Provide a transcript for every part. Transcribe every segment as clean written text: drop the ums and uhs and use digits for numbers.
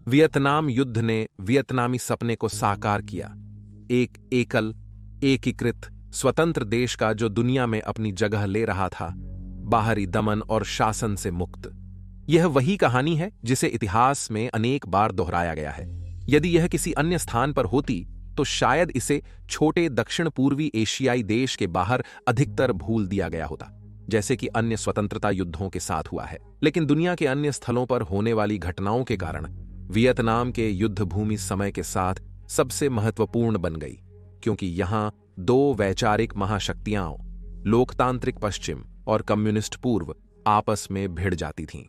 Vietnam युद्ध ने वियतनामी सपने को साकार किया, एक एकल, एकीकृत, स्वतंत्र देश का जो दुनिया में अपनी जगह ले रहा था, बाहरी दमन और शासन से मुक्त। यह वही कहानी है जिसे इतिहास में अनेक बार दोहराया गया है। यदि यह किसी अन्य स्थान पर होती तो शायद इसे छोटे दक्षिण पूर्वी एशियाई देश के बाहर अधिकतर भूल दिया गया होता, जैसे कि अन्य स्वतंत्रता युद्धों के साथ हुआ है। लेकिन दुनिया के अन्य स्थलों पर होने वाली घटनाओं के कारण वियतनाम के युद्ध भूमि समय के साथ सबसे महत्वपूर्ण बन गई, क्योंकि यहां दो वैचारिक महाशक्तियां, लोकतांत्रिक पश्चिम और कम्युनिस्ट पूर्व, आपस में भिड़ जाती थीं।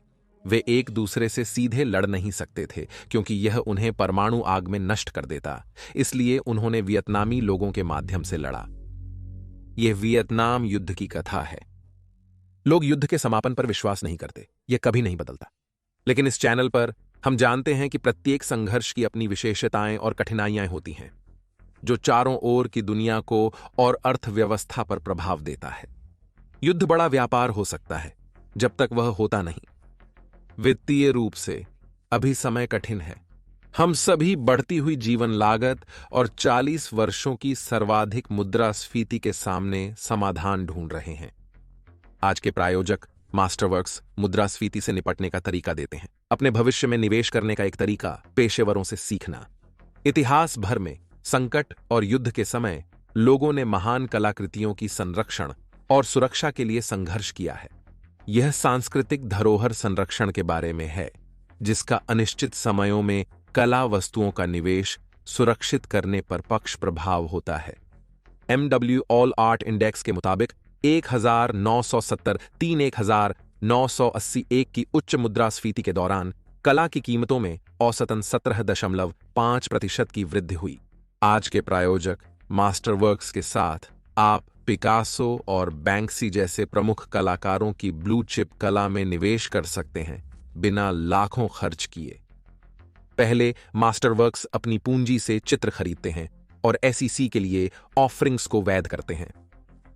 वे एक दूसरे से सीधे लड़ नहीं सकते थे, क्योंकि यह उन्हें परमाणु आग में नष्ट कर देता। इसलिए उन्होंने वियतनामी लोगों के माध्यम से लड़ा। यह वियतनाम युद्ध की कथा है। लोग युद्ध के समापन पर विश्वास नहीं करते, यह कभी नहीं बदलता। लेकिन इस चैनल पर हम जानते हैं कि प्रत्येक संघर्ष की अपनी विशेषताएं और कठिनाइयां होती हैं, जो चारों ओर की दुनिया को और अर्थव्यवस्था पर प्रभाव देता है। युद्ध बड़ा व्यापार हो सकता है जब तक वह होता नहीं। वित्तीय रूप से अभी समय कठिन है। हम सभी बढ़ती हुई जीवन लागत और 40 वर्षों की सर्वाधिक मुद्रास्फीति के सामने समाधान ढूंढ रहे हैं। आज के प्रायोजक मास्टरवर्क्स मुद्रास्फीति से निपटने का तरीका देते हैं। अपने भविष्य में निवेश करने का एक तरीका पेशेवरों से सीखना। इतिहास भर में संकट और युद्ध के समय लोगों ने महान कलाकृतियों की संरक्षण और सुरक्षा के लिए संघर्ष किया है। यह सांस्कृतिक धरोहर संरक्षण के बारे में है, जिसका अनिश्चित समयों में कला वस्तुओं का निवेश सुरक्षित करने पर पक्ष प्रभाव होता है। MW ऑल आर्ट इंडेक्स के मुताबिक 1971 की उच्च मुद्रास्फीति के दौरान कला की कीमतों में औसतन 17.5% की वृद्धि हुई। आज के प्रायोजक मास्टरवर्क्स के साथ आप पिकासो और बैंक्सी जैसे प्रमुख कलाकारों की ब्लू चिप कला में निवेश कर सकते हैं, बिना लाखों खर्च किए। पहले मास्टरवर्क्स अपनी पूंजी से चित्र खरीदते हैं और SEC के लिए ऑफरिंग्स को वैध करते हैं।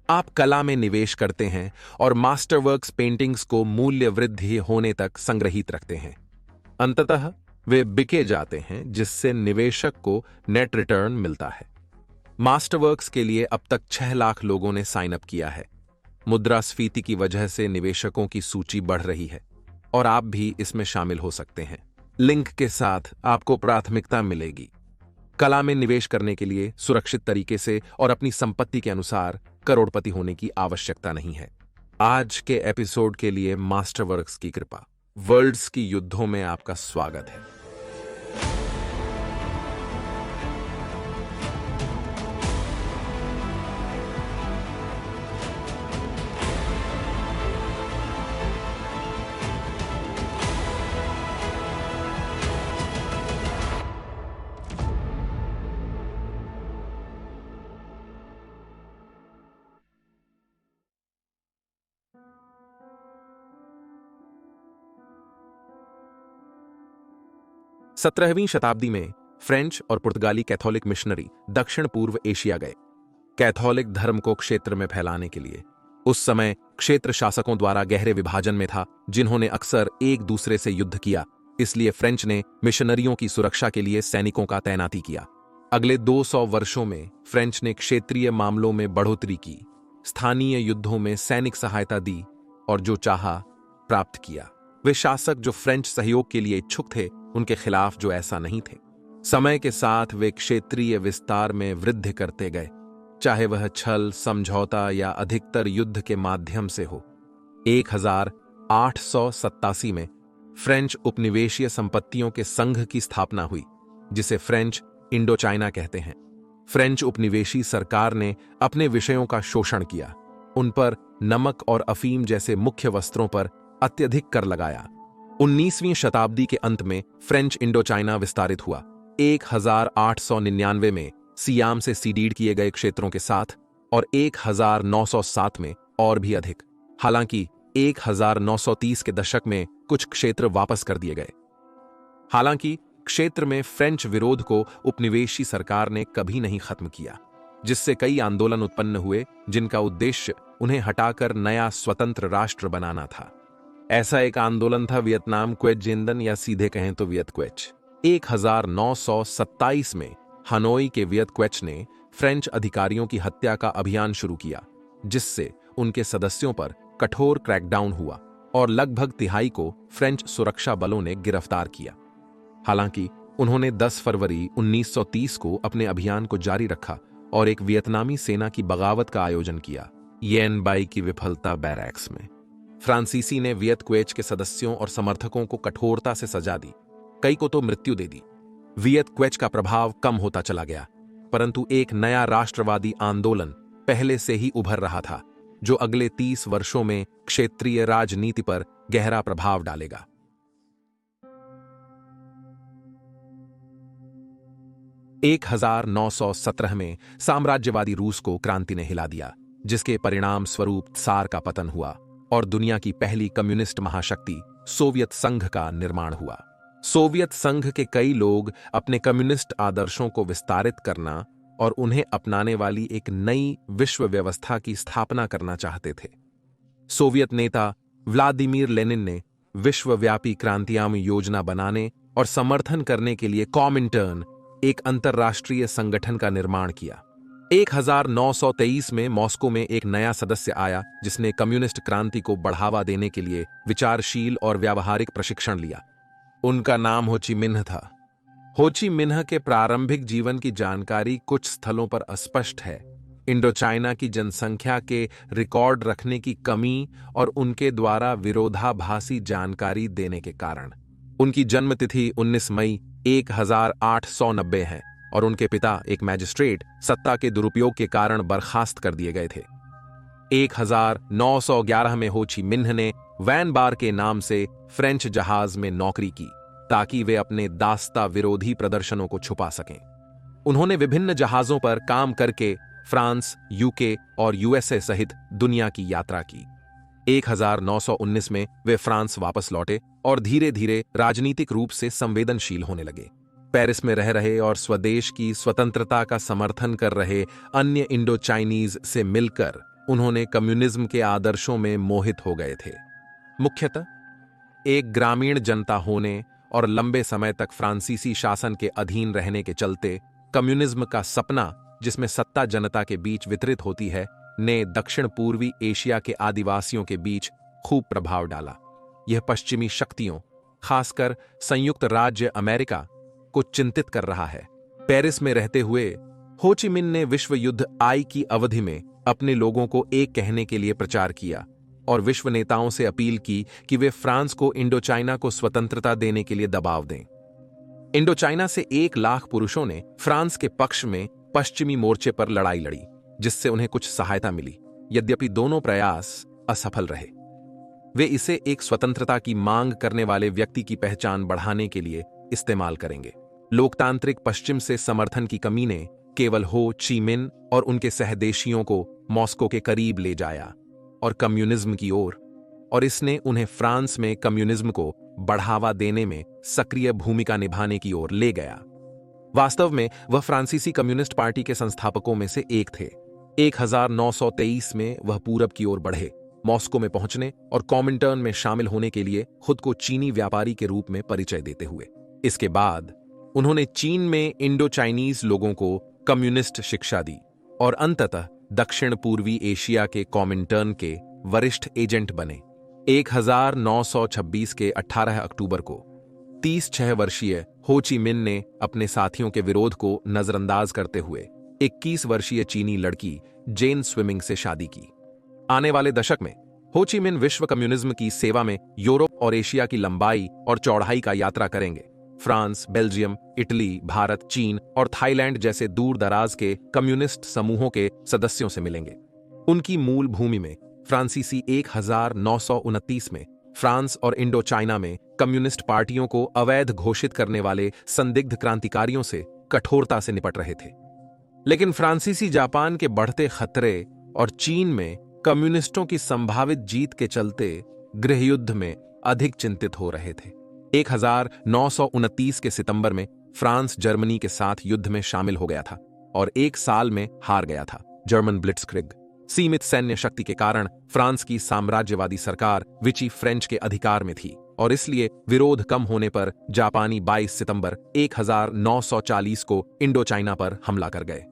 आप कला में निवेश करते हैं और मास्टरवर्क्स पेंटिंग्स को मूल्य वृद्धि होने तक संग्रहित रखते हैं। अंततः वे बिके जाते हैं, जिससे निवेशक को नेट रिटर्न मिलता है। मास्टरवर्क्स के लिए अब तक 6 लाख लोगों ने साइन अप किया है। मुद्रास्फीति की वजह से निवेशकों की सूची बढ़ रही है और आप भी इसमें शामिल हो सकते हैं। लिंक के साथ आपको प्राथमिकता मिलेगी। कला में निवेश करने के लिए सुरक्षित तरीके से और अपनी संपत्ति के अनुसार करोड़पति होने की आवश्यकता नहीं है। आज के एपिसोड के लिए मास्टरवर्क्स की कृपा, वर्ल्ड्स की युद्धों में आपका स्वागत है। सत्रहवीं शताब्दी में फ्रेंच और पुर्तगाली कैथोलिक मिशनरी दक्षिण पूर्व एशिया गए, कैथोलिक धर्म को क्षेत्र में फैलाने के लिए। उस समय क्षेत्र शासकों द्वारा गहरे विभाजन में था, जिन्होंने अक्सर एक दूसरे से युद्ध किया। इसलिए फ्रेंच ने मिशनरियों की सुरक्षा के लिए सैनिकों का तैनाती किया। अगले 200 वर्षों में फ्रेंच ने क्षेत्रीय मामलों में बढ़ोतरी की, स्थानीय युद्धों में सैनिक सहायता दी और जो चाहा प्राप्त किया। वे शासक जो फ्रेंच सहयोग के लिए इच्छुक थे, उनके खिलाफ जो ऐसा नहीं थे। समय के साथ वे क्षेत्रीय विस्तार में वृद्धि करते गए, चाहे वह छल, समझौता या अधिकतर युद्ध के माध्यम से हो। 1887 में फ्रेंच उपनिवेशीय संपत्तियों के संघ की स्थापना हुई, जिसे फ्रेंच इंडो चाइना कहते हैं। फ्रेंच उपनिवेशी सरकार ने अपने विषयों का शोषण किया, उन पर नमक और अफीम जैसे मुख्य वस्त्रों पर अत्यधिक कर लगाया। 19वीं शताब्दी के अंत में फ्रेंच इंडो चाइना विस्तारित हुआ, 1899 में सियाम से सीडीड किए गए क्षेत्रों के साथ और 1907 में और भी अधिक। हालांकि 1930 के दशक में कुछ क्षेत्र वापस कर दिए गए। हालांकि क्षेत्र में फ्रेंच विरोध को उपनिवेशी सरकार ने कभी नहीं खत्म किया, जिससे कई आंदोलन उत्पन्न हुए, जिनका उद्देश्य उन्हें हटाकर नया स्वतंत्र राष्ट्र बनाना था। ऐसा एक आंदोलन था वियतनाम क्वेच जेंदन, या सीधे कहें तो वियत क्वेच। 1927 में हनोई के वियत क्वेच ने फ्रेंच अधिकारियों की हत्या का अभियान शुरू किया, जिससे उनके सदस्यों पर कठोर क्रैकडाउन हुआ और लगभग तिहाई को फ्रेंच सुरक्षा बलों ने गिरफ्तार किया। हालांकि उन्होंने 10 फरवरी 1930 को अपने अभियान को जारी रखा और एक वियतनामी सेना की बगावत का आयोजन किया। येन बाई की विफलता बैरैक्स में फ्रांसीसी ने वियत क्वेच के सदस्यों और समर्थकों को कठोरता से सजा दी, कई को तो मृत्यु दे दी। वियत क्वेच का प्रभाव कम होता चला गया, परंतु एक नया राष्ट्रवादी आंदोलन पहले से ही उभर रहा था, जो अगले 30 वर्षों में क्षेत्रीय राजनीति पर गहरा प्रभाव डालेगा। 1917 में साम्राज्यवादी रूस को क्रांति ने हिला दिया, जिसके परिणाम स्वरूप त्सार का पतन हुआ और दुनिया की पहली कम्युनिस्ट महाशक्ति सोवियत संघ का निर्माण हुआ। सोवियत संघ के कई लोग अपने कम्युनिस्ट आदर्शों को विस्तारित करना और उन्हें अपनाने वाली एक नई विश्व व्यवस्था की स्थापना करना चाहते थे। सोवियत नेता व्लादिमीर लेनिन ने विश्वव्यापी क्रांतियामी योजना बनाने और समर्थन करने के लिए कॉमिंटर्न, एक अंतर्राष्ट्रीय संगठन का निर्माण किया। 1923 में मॉस्को में एक नया सदस्य आया, जिसने कम्युनिस्ट क्रांति को बढ़ावा देने के लिए विचारशील और व्यावहारिक प्रशिक्षण लिया। उनका नाम हो ची मिन्ह था। हो ची मिन्ह के प्रारंभिक जीवन की जानकारी कुछ स्थलों पर अस्पष्ट है। इंडोचाइना की जनसंख्या के रिकॉर्ड रखने की कमी और उनके द्वारा विरोधाभासी जानकारी देने के कारण। उनकी जन्मतिथि 19 मई 1890 है और उनके पिता, एक मैजिस्ट्रेट, सत्ता के दुरुपयोग के कारण बर्खास्त कर दिए गए थे। 1911 में हो ची मिन्ह ने वैन बार के नाम से फ्रेंच जहाज में नौकरी की, ताकि वे अपने दास्ता विरोधी प्रदर्शनों को छुपा सकें। उन्होंने विभिन्न जहाजों पर काम करके फ्रांस, यूके और यूएसए सहित दुनिया की यात्रा की। 1919 में वे फ्रांस वापस लौटे और धीरे धीरे राजनीतिक रूप से संवेदनशील होने लगे। पेरिस में रह रहे और स्वदेश की स्वतंत्रता का समर्थन कर रहे अन्य इंडो चाइनीज से मिलकर उन्होंने कम्युनिज्म के आदर्शों में मोहित हो गए थे। मुख्यतः एक ग्रामीण जनता होने और लंबे समय तक फ्रांसीसी शासन के अधीन रहने के चलते कम्युनिज्म का सपना, जिसमें सत्ता जनता के बीच वितरित होती है, ने दक्षिण पूर्वी एशिया के आदिवासियों के बीच खूब प्रभाव डाला। यह पश्चिमी शक्तियों, खासकर संयुक्त राज्य अमेरिका, को चिंतित कर रहा है। पेरिस में रहते हुए हो ची मिन्ह ने विश्व युद्ध आई की अवधि में अपने लोगों को एक कहने के लिए प्रचार किया और विश्व नेताओं से अपील की कि वे फ्रांस को इंडोचाइना को स्वतंत्रता देने के लिए दबाव दें। इंडोचाइना से 1 लाख पुरुषों ने फ्रांस के पक्ष में पश्चिमी मोर्चे पर लड़ाई लड़ी, जिससे उन्हें कुछ सहायता मिली। यद्यपि दोनों प्रयास असफल रहे। वे इसे एक स्वतंत्रता की मांग करने वाले व्यक्ति की पहचान बढ़ाने के लिए इस्तेमाल करेंगे। लोकतांत्रिक पश्चिम से समर्थन की कमी ने केवल हो ची मिन्ह और उनके सहदेशियों को मॉस्को के करीब ले जाया और कम्युनिज्म की ओर, और इसने उन्हें फ्रांस में कम्युनिज्म को बढ़ावा देने में सक्रिय भूमिका निभाने की ओर ले गया। वास्तव में वह फ्रांसीसी कम्युनिस्ट पार्टी के संस्थापकों में से एक थे। 1923 में वह पूरब की ओर बढ़े, मॉस्को में पहुंचने और कॉमिंटर्न में शामिल होने के लिए खुद को चीनी व्यापारी के रूप में परिचय देते हुए। इसके बाद उन्होंने चीन में इंडो चाइनीज लोगों को कम्युनिस्ट शिक्षा दी और अंततः दक्षिण पूर्वी एशिया के कॉमिंटर्न के वरिष्ठ एजेंट बने। 1926 के 18 अक्टूबर को 36 वर्षीय हो ची मिन्ह ने अपने साथियों के विरोध को नजरअंदाज करते हुए 21 वर्षीय चीनी लड़की जेन स्विमिंग से शादी की। आने वाले दशक में हो ची मिन्ह विश्व कम्युनिज्म की सेवा में यूरोप और एशिया की लंबाई और चौड़ाई का यात्रा करेंगे। फ्रांस, बेल्जियम, इटली, भारत, चीन और थाईलैंड जैसे दूर दराज के कम्युनिस्ट समूहों के सदस्यों से मिलेंगे। उनकी मूल भूमि में फ्रांसीसी 1929 में फ्रांस और इंडो चाइना में कम्युनिस्ट पार्टियों को अवैध घोषित करने वाले संदिग्ध क्रांतिकारियों से कठोरता से निपट रहे थे। लेकिन फ्रांसीसी जापान के बढ़ते खतरे और चीन में कम्युनिस्टों की संभावित जीत के चलते गृहयुद्ध में अधिक चिंतित हो रहे थे। 1929 के सितंबर में फ्रांस जर्मनी के साथ युद्ध में शामिल हो गया था और 1 साल में हार गया था। जर्मन ब्लिट्सक्रिग सीमित सैन्य शक्ति के कारण फ्रांस की साम्राज्यवादी सरकार विची फ्रेंच के अधिकार में थी और इसलिए विरोध कम होने पर जापानी 22 सितंबर 1940 को इंडो चाइना पर हमला कर गए।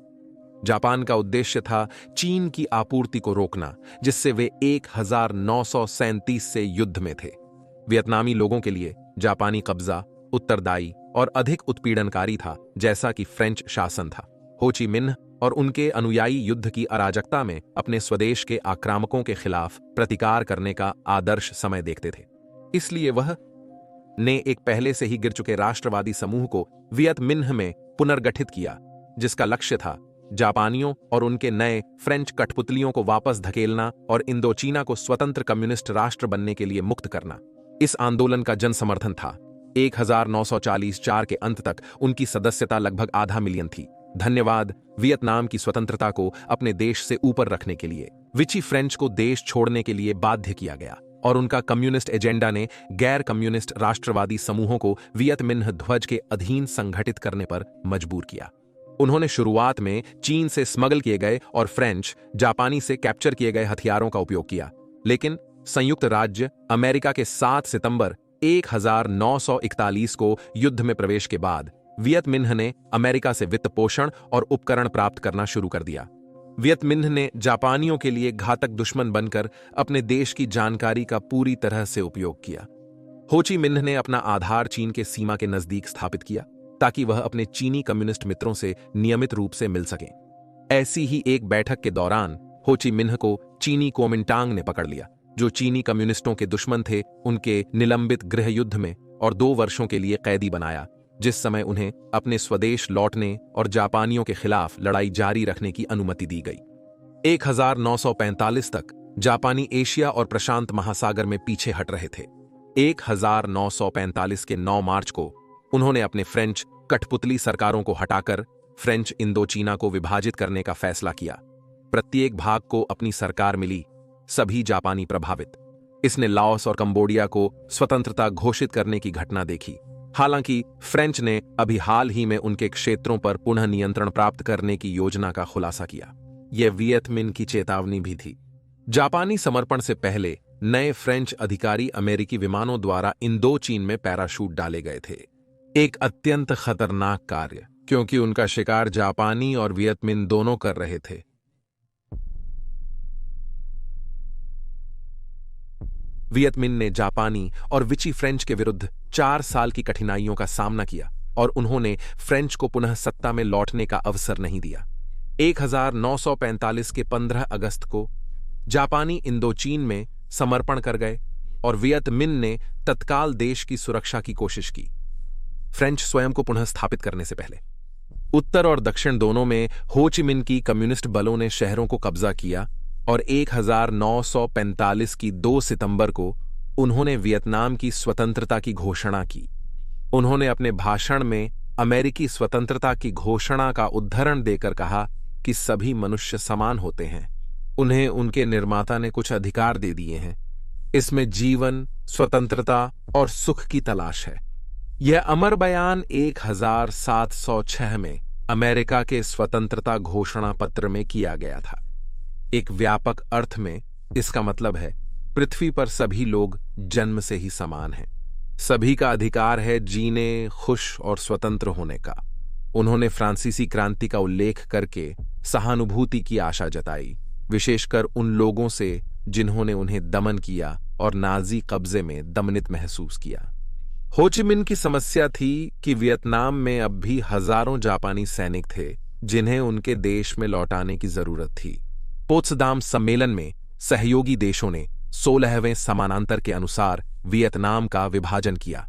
जापान का उद्देश्य था चीन की आपूर्ति को रोकना, जिससे वे 1937 से युद्ध में थे। वियतनामी लोगों के लिए जापानी कब्जा उत्तरदायी और अधिक उत्पीड़नकारी था, जैसा कि फ्रेंच शासन था। हो ची मिन्ह और उनके अनुयायी युद्ध की अराजकता में अपने स्वदेश के आक्रामकों के खिलाफ प्रतिकार करने का आदर्श समय देखते थे। इसलिए वह ने एक पहले से ही गिर चुके राष्ट्रवादी समूह को वियत मिन्ह में पुनर्गठित किया, जिसका लक्ष्य था जापानियों और उनके नए फ्रेंच कठपुतलियों को वापस धकेलना और इंडोचीना को स्वतंत्र कम्युनिस्ट राष्ट्र बनने के लिए मुक्त करना। इस आंदोलन का जन समर्थन था। 1944 के अंत तक उनकी सदस्यता लगभग आधा मिलियन थी। धन्यवाद। वियतनाम की स्वतंत्रता को अपने देश से ऊपर रखने के लिए विची फ्रेंच को देश छोड़ने के लिए बाध्य किया गया और उनका कम्युनिस्ट एजेंडा ने गैर कम्युनिस्ट राष्ट्रवादी समूहों को वियत मिन्ह ध्वज के अधीन संगठित करने पर मजबूर किया। उन्होंने शुरुआत में चीन से स्मगल किए गए और फ्रेंच जापानी से कैप्चर किए गए हथियारों का उपयोग किया, लेकिन संयुक्त राज्य अमेरिका के 7 सितंबर 1941 को युद्ध में प्रवेश के बाद वियत मिन्ह ने अमेरिका से वित्त पोषण और उपकरण प्राप्त करना शुरू कर दिया। वियत मिन्ह ने जापानियों के लिए घातक दुश्मन बनकर अपने देश की जानकारी का पूरी तरह से उपयोग किया। हो ची मिन्ह ने अपना आधार चीन के सीमा के नजदीक स्थापित किया ताकि वह अपने चीनी कम्युनिस्ट मित्रों से नियमित रूप से मिल सके। ऐसी ही एक बैठक के दौरान हो ची मिन्ह को चीनी कोमिंटांग ने पकड़ लिया, जो चीनी कम्युनिस्टों के दुश्मन थे, उनके निलंबित गृह युद्ध में और 2 वर्षों के लिए कैदी बनाया, जिस समय उन्हें अपने स्वदेश लौटने और जापानियों के खिलाफ लड़ाई जारी रखने की अनुमति दी गई। 1945 तक जापानी एशिया और प्रशांत महासागर में पीछे हट रहे थे। 1945 के 9 मार्च को उन्होंने अपने फ्रेंच कठपुतली सरकारों को हटाकर फ्रेंच इंडोचीना को विभाजित करने का फैसला किया। प्रत्येक भाग को अपनी सरकार मिली, सभी जापानी प्रभावित। इसने लाओस और कंबोडिया को स्वतंत्रता घोषित करने की घटना देखी। हालांकि फ्रेंच ने अभी हाल ही में उनके क्षेत्रों पर पुनः नियंत्रण प्राप्त करने की योजना का खुलासा किया। यह वियत मिन्ह की चेतावनी भी थी। जापानी समर्पण से पहले नए फ्रेंच अधिकारी अमेरिकी विमानों द्वारा इंडोचीन में पैराशूट डाले गए थे। एक अत्यंत खतरनाक कार्य, क्योंकि उनका शिकार जापानी और वियत मिन्ह दोनों कर रहे थे। वियत मिन्ह ने जापानी और विची फ्रेंच के विरुद्ध 4 साल की कठिनाइयों का सामना किया और उन्होंने फ्रेंच को पुनः सत्ता में लौटने का अवसर नहीं दिया। 1945 के 15 अगस्त को जापानी इंडोचीन में समर्पण कर गए और वियत मिन्ह ने तत्काल देश की सुरक्षा की कोशिश की, फ्रेंच स्वयं को पुनः स्थापित करने से पहले। उत्तर और दक्षिण दोनों में हो ची मिन्ह की कम्युनिस्ट बलों ने शहरों को कब्जा किया और 1945 की 2 सितंबर को उन्होंने वियतनाम की स्वतंत्रता की घोषणा की। उन्होंने अपने भाषण में अमेरिकी स्वतंत्रता की घोषणा का उद्धरण देकर कहा कि सभी मनुष्य समान होते हैं, उन्हें उनके निर्माता ने कुछ अधिकार दे दिए हैं, इसमें जीवन, स्वतंत्रता और सुख की तलाश है। यह अमर बयान 1706 में अमेरिका के स्वतंत्रता घोषणा पत्र में किया गया था। एक व्यापक अर्थ में इसका मतलब है पृथ्वी पर सभी लोग जन्म से ही समान हैं, सभी का अधिकार है जीने, खुश और स्वतंत्र होने का। उन्होंने फ्रांसीसी क्रांति का उल्लेख करके सहानुभूति की आशा जताई, विशेषकर उन लोगों से जिन्होंने उन्हें दमन किया और नाजी कब्जे में दमनित महसूस किया। हो ची मिन्ह की समस्या थी कि वियतनाम में अब भी हजारों जापानी सैनिक थे जिन्हें उनके देश में लौटाने की जरूरत थी। पोत्सदाम सम्मेलन में सहयोगी देशों ने 16वें समानांतर के अनुसार वियतनाम का विभाजन किया।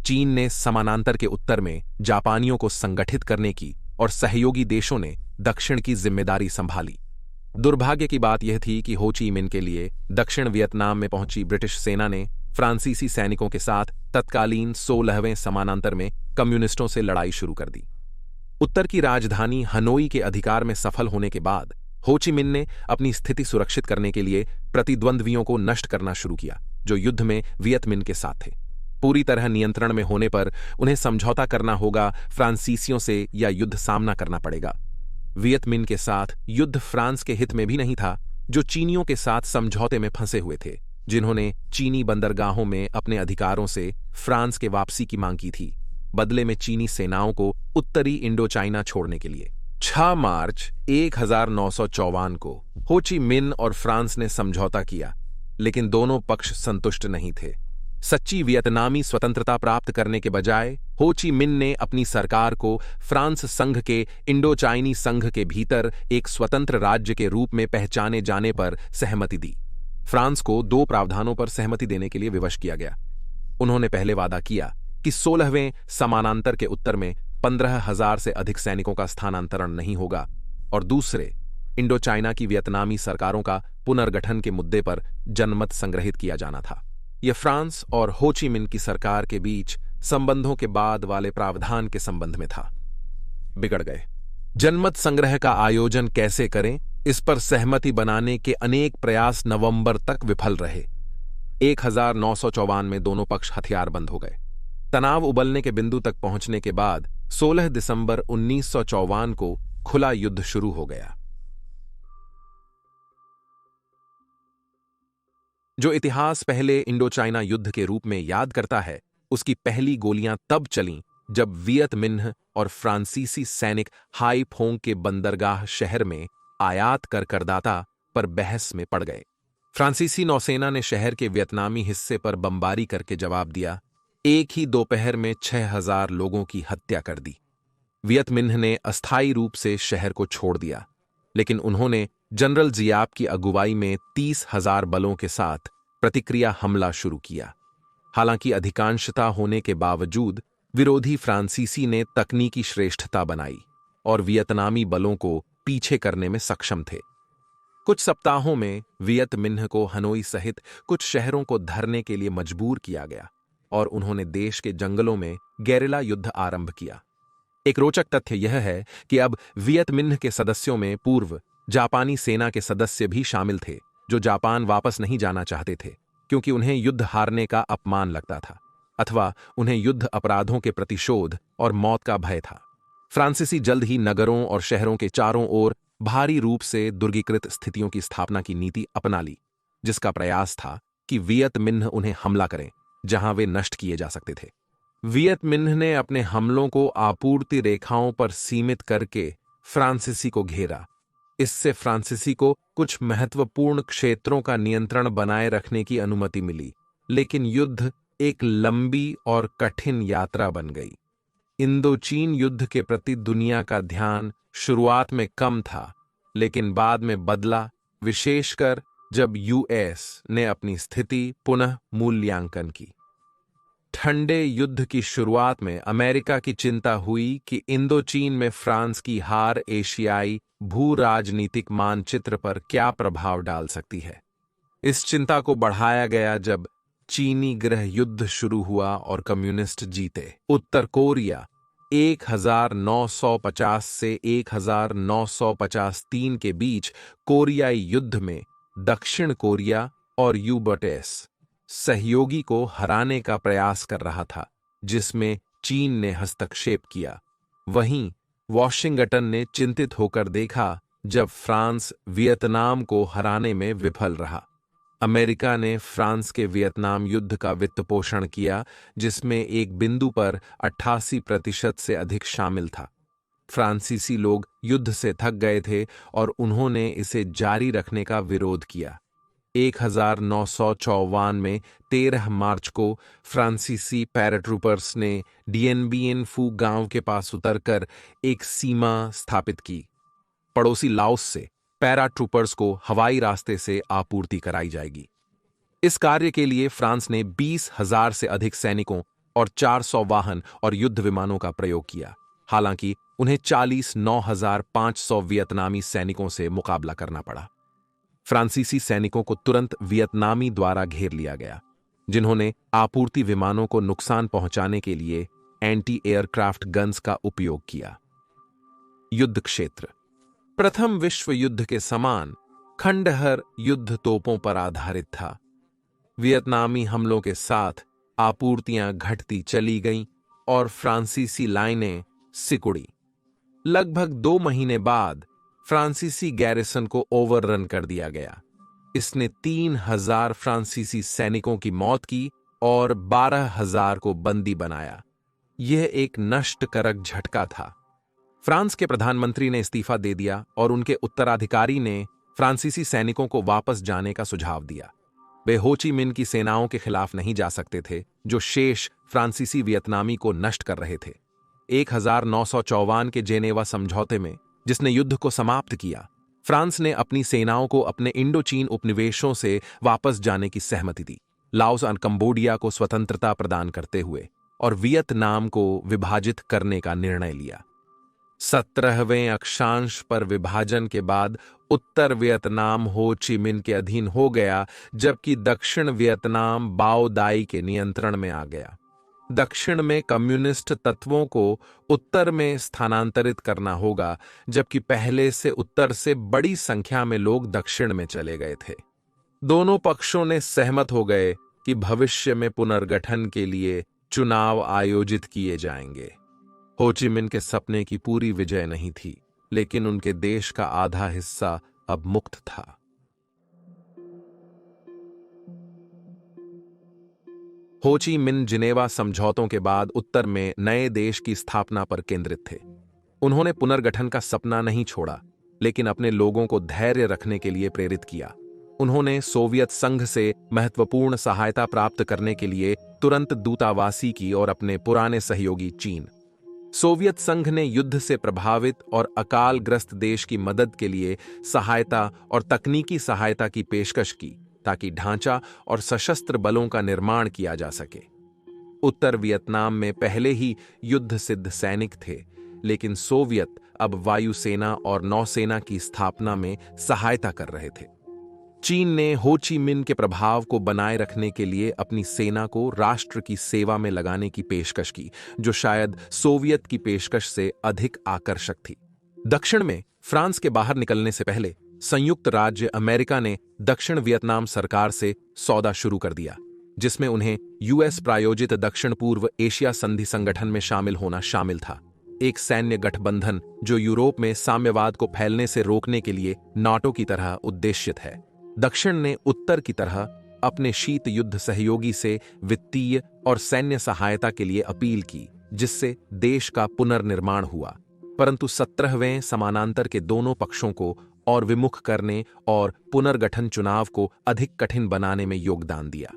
चीन ने समानांतर के उत्तर में जापानियों को संगठित करने की और सहयोगी देशों ने दक्षिण की जिम्मेदारी संभाली। दुर्भाग्य की बात यह थी कि हो ची मिन्ह के लिए दक्षिण वियतनाम में पहुंची ब्रिटिश सेना ने फ्रांसीसी सैनिकों के साथ तत्कालीन 16वें समानांतर में कम्युनिस्टों से लड़ाई शुरू कर दी। उत्तर की राजधानी हनोई के अधिकार में सफल होने के बाद हो ची मिन्ह ने अपनी स्थिति सुरक्षित करने के लिए प्रतिद्वंद्वियों को नष्ट करना शुरू किया जो युद्ध में वियत मिन्ह के साथ थे। पूरी तरह नियंत्रण में होने पर उन्हें समझौता करना होगा फ्रांसीसियों से या युद्ध सामना करना पड़ेगा। वियत मिन्ह के साथ युद्ध फ्रांस के हित में भी नहीं था, जो चीनियों के साथ समझौते में फंसे हुए थे। जिन्होंने चीनी बंदरगाहों में अपने अधिकारों से फ्रांस के वापसी की मांग की थी, बदले में चीनी सेनाओं को उत्तरी इंडो चाइना छोड़ने के लिए। 6 मार्च 1954 को हो ची मिन्ह और फ्रांस ने समझौता किया, लेकिन दोनों पक्ष संतुष्ट नहीं थे। सच्ची वियतनामी स्वतंत्रता प्राप्त करने के बजाय हो ची मिन्ह ने अपनी सरकार को फ्रांस संघ के इंडो चाइनी संघ के भीतर एक स्वतंत्र राज्य के रूप में पहचाने जाने पर सहमति दी। फ्रांस को 2 प्रावधानों पर सहमति देने के लिए विवश किया गया। उन्होंने पहले वादा किया कि 16वें समानांतर के उत्तर में 15,000 से अधिक सैनिकों का स्थानांतरण नहीं होगा, और दूसरे, इंडो चाइना की वियतनामी सरकारों का पुनर्गठन के मुद्दे पर जनमत संग्रहित किया जाना था। यह फ्रांस और हो ची मिन्ह की सरकार के बीच संबंधों के बाद वाले प्रावधान के संबंध में था। बिगड़ गए। जनमत संग्रह का आयोजन कैसे करें, इस पर सहमति बनाने के अनेक प्रयास नवंबर तक विफल रहे। 1954 में दोनों पक्ष हथियारबंद हो गए। तनाव उबलने के बिंदु तक पहुंचने के बाद 16 दिसंबर 1954 को खुला युद्ध शुरू हो गया। जो इतिहास पहले इंडो चाइना युद्ध के रूप में याद करता है, उसकी पहली गोलियां तब चलीं जब वियत मिन्ह और फ्रांसीसी सैनिक हाई फोंग के बंदरगाह शहर में आयात कर करदाता पर बहस में पड़ गए। फ्रांसीसी नौसेना ने शहर के वियतनामी हिस्से पर बमबारी करके जवाब दिया। एक ही दोपहर में 6,000 लोगों की हत्या कर दी। वियत मिन्ह ने अस्थायी रूप से शहर को छोड़ दिया, लेकिन उन्होंने जनरल जियाप की अगुवाई में 30,000 बलों के साथ प्रतिक्रिया हमला शुरू किया। हालांकि अधिकांशता होने के बावजूद विरोधी फ्रांसीसी ने तकनीकी श्रेष्ठता बनाई और वियतनामी बलों को पीछे करने में सक्षम थे। कुछ सप्ताहों में वियत मिन्ह को हनोई सहित कुछ शहरों को धरने के लिए मजबूर किया गया और उन्होंने देश के जंगलों में गेरिला युद्ध आरंभ किया। एक रोचक तथ्य यह है कि अब वियत मिन्ह के सदस्यों में पूर्व जापानी सेना के सदस्य भी शामिल थे, जो जापान वापस नहीं जाना चाहते थे क्योंकि उन्हें युद्ध हारने का अपमान लगता था, अथवा उन्हें युद्ध अपराधों के प्रतिशोध और मौत का भय था। फ्रांसीसी जल्द ही नगरों और शहरों के चारों ओर भारी रूप से दुर्गीकृत स्थितियों की स्थापना की नीति अपना ली, जिसका प्रयास था कि वियत मिन्ह उन्हें हमला करें जहां वे नष्ट किए जा सकते थे। वियत मिन्ह ने अपने हमलों को आपूर्ति रेखाओं पर सीमित करके फ्रांसीसी को घेरा। इससे फ्रांसीसी को कुछ महत्वपूर्ण क्षेत्रों का नियंत्रण बनाए रखने की अनुमति मिली, लेकिन युद्ध एक लंबी और कठिन यात्रा बन गई। इंदोचीन युद्ध के प्रति दुनिया का ध्यान शुरुआत में कम था, लेकिन बाद में बदला, विशेषकर जब यूएस ने अपनी स्थिति पुनः मूल्यांकन की। ठंडे युद्ध की शुरुआत में अमेरिका की चिंता हुई कि इंदोचीन में फ्रांस की हार एशियाई भू राजनीतिक मानचित्र पर क्या प्रभाव डाल सकती है। इस चिंता को बढ़ाया गया जब चीनी गृह युद्ध शुरू हुआ और कम्युनिस्ट जीते। उत्तर कोरिया 1950 से 1953 के बीच कोरियाई युद्ध में दक्षिण कोरिया और यूबटेस सहयोगी को हराने का प्रयास कर रहा था, जिसमें चीन ने हस्तक्षेप किया। वहीं वॉशिंगटन ने चिंतित होकर देखा जब फ्रांस वियतनाम को हराने में विफल रहा। अमेरिका ने फ्रांस के वियतनाम युद्ध का वित्तपोषण किया, जिसमें एक बिंदु पर 88% से अधिक शामिल था। फ्रांसीसी लोग युद्ध से थक गए थे और उन्होंने इसे जारी रखने का विरोध किया। 1954 में 13 मार्च को फ्रांसीसी पैराट्रूपर्स ने डिएन बिएन फू गांव के पास उतरकर एक सीमा स्थापित की। पड़ोसी लाओस से पैराट्रूपर्स को हवाई रास्ते से आपूर्ति कराई जाएगी। इस कार्य के लिए फ्रांस ने 20,000 से अधिक सैनिकों और 400 वाहन और युद्ध विमानों का प्रयोग किया। हालांकि उन्हें 49,500 वियतनामी सैनिकों से मुकाबला करना पड़ा। फ्रांसीसी सैनिकों को तुरंत वियतनामी द्वारा घेर लिया गया, जिन्होंने आपूर्ति विमानों को नुकसान पहुंचाने के लिए एंटी एयरक्राफ्ट गन्स का उपयोग किया। युद्ध क्षेत्र प्रथम विश्व युद्ध के समान खंडहर युद्ध तोपों पर आधारित था। वियतनामी हमलों के साथ आपूर्तियां घटती चली गईं और फ्रांसीसी लाइनें सिकुड़ी। लगभग 2 महीने बाद फ्रांसीसी गैरिसन को ओवररन कर दिया गया। इसने 3,000 फ्रांसीसी सैनिकों की मौत की और 12,000 को बंदी बनाया। यह एक नष्टकारक झटका था। फ्रांस के प्रधानमंत्री ने इस्तीफा दे दिया और उनके उत्तराधिकारी ने फ्रांसीसी सैनिकों को वापस जाने का सुझाव दिया। वे हो ची मिन की सेनाओं के खिलाफ नहीं जा सकते थे, जो शेष फ्रांसीसी वियतनामी को नष्ट कर रहे थे। 1954 के जेनेवा समझौते में, जिसने युद्ध को समाप्त किया, फ्रांस ने अपनी सेनाओं को अपने इंडो चीन उपनिवेशों से वापस जाने की सहमति दी, लाओस और कंबोडिया को स्वतंत्रता प्रदान करते हुए, और वियतनाम को विभाजित करने का निर्णय लिया। 17वें अक्षांश पर विभाजन के बाद उत्तर वियतनाम हो ची मिन के अधीन हो गया, जबकि दक्षिण वियतनाम बाओ दाई के नियंत्रण में आ गया। दक्षिण में कम्युनिस्ट तत्वों को उत्तर में स्थानांतरित करना होगा, जबकि पहले से उत्तर से बड़ी संख्या में लोग दक्षिण में चले गए थे। दोनों पक्षों ने सहमत हो गए कि भविष्य में पुनर्गठन के लिए चुनाव आयोजित किए जाएंगे। हो ची मिन के सपने की पूरी विजय नहीं थी, लेकिन उनके देश का आधा हिस्सा अब मुक्त था। हो ची मिन जिनेवा समझौतों के बाद उत्तर में नए देश की स्थापना पर केंद्रित थे। उन्होंने पुनर्गठन का सपना नहीं छोड़ा, लेकिन अपने लोगों को धैर्य रखने के लिए प्रेरित किया। उन्होंने सोवियत संघ से महत्वपूर्ण सहायता प्राप्त करने के लिए तुरंत दूतावासी की और अपने पुराने सहयोगी चीन, सोवियत संघ ने युद्ध से प्रभावित और अकालग्रस्त देश की मदद के लिए सहायता और तकनीकी सहायता की पेशकश की, ताकि ढांचा और सशस्त्र बलों का निर्माण किया जा सके। उत्तर वियतनाम में पहले ही युद्ध सिद्ध सैनिक थे, लेकिन सोवियत अब वायुसेना और नौसेना की स्थापना में सहायता कर रहे थे। चीन ने हो ची मिन के प्रभाव को बनाए रखने के लिए अपनी सेना को राष्ट्र की सेवा में लगाने की पेशकश की, जो शायद सोवियत की पेशकश से अधिक आकर्षक थी। दक्षिण में फ्रांस के बाहर निकलने से पहले संयुक्त राज्य अमेरिका ने दक्षिण वियतनाम सरकार से सौदा शुरू कर दिया, जिसमें उन्हें यूएस प्रायोजित दक्षिण पूर्व एशिया संधि संगठन में शामिल होना शामिल था, एक सैन्य गठबंधन जो यूरोप में साम्यवाद को फैलने से रोकने के लिए नाटो की तरह उद्देश्यित है। दक्षिण ने उत्तर की तरह अपने शीत युद्ध सहयोगी से वित्तीय और सैन्य सहायता के लिए अपील की, जिससे देश का पुनर्निर्माण हुआ, परंतु 17वें समानांतर के दोनों पक्षों को और विमुख करने और पुनर्गठन चुनाव को अधिक कठिन बनाने में योगदान दिया।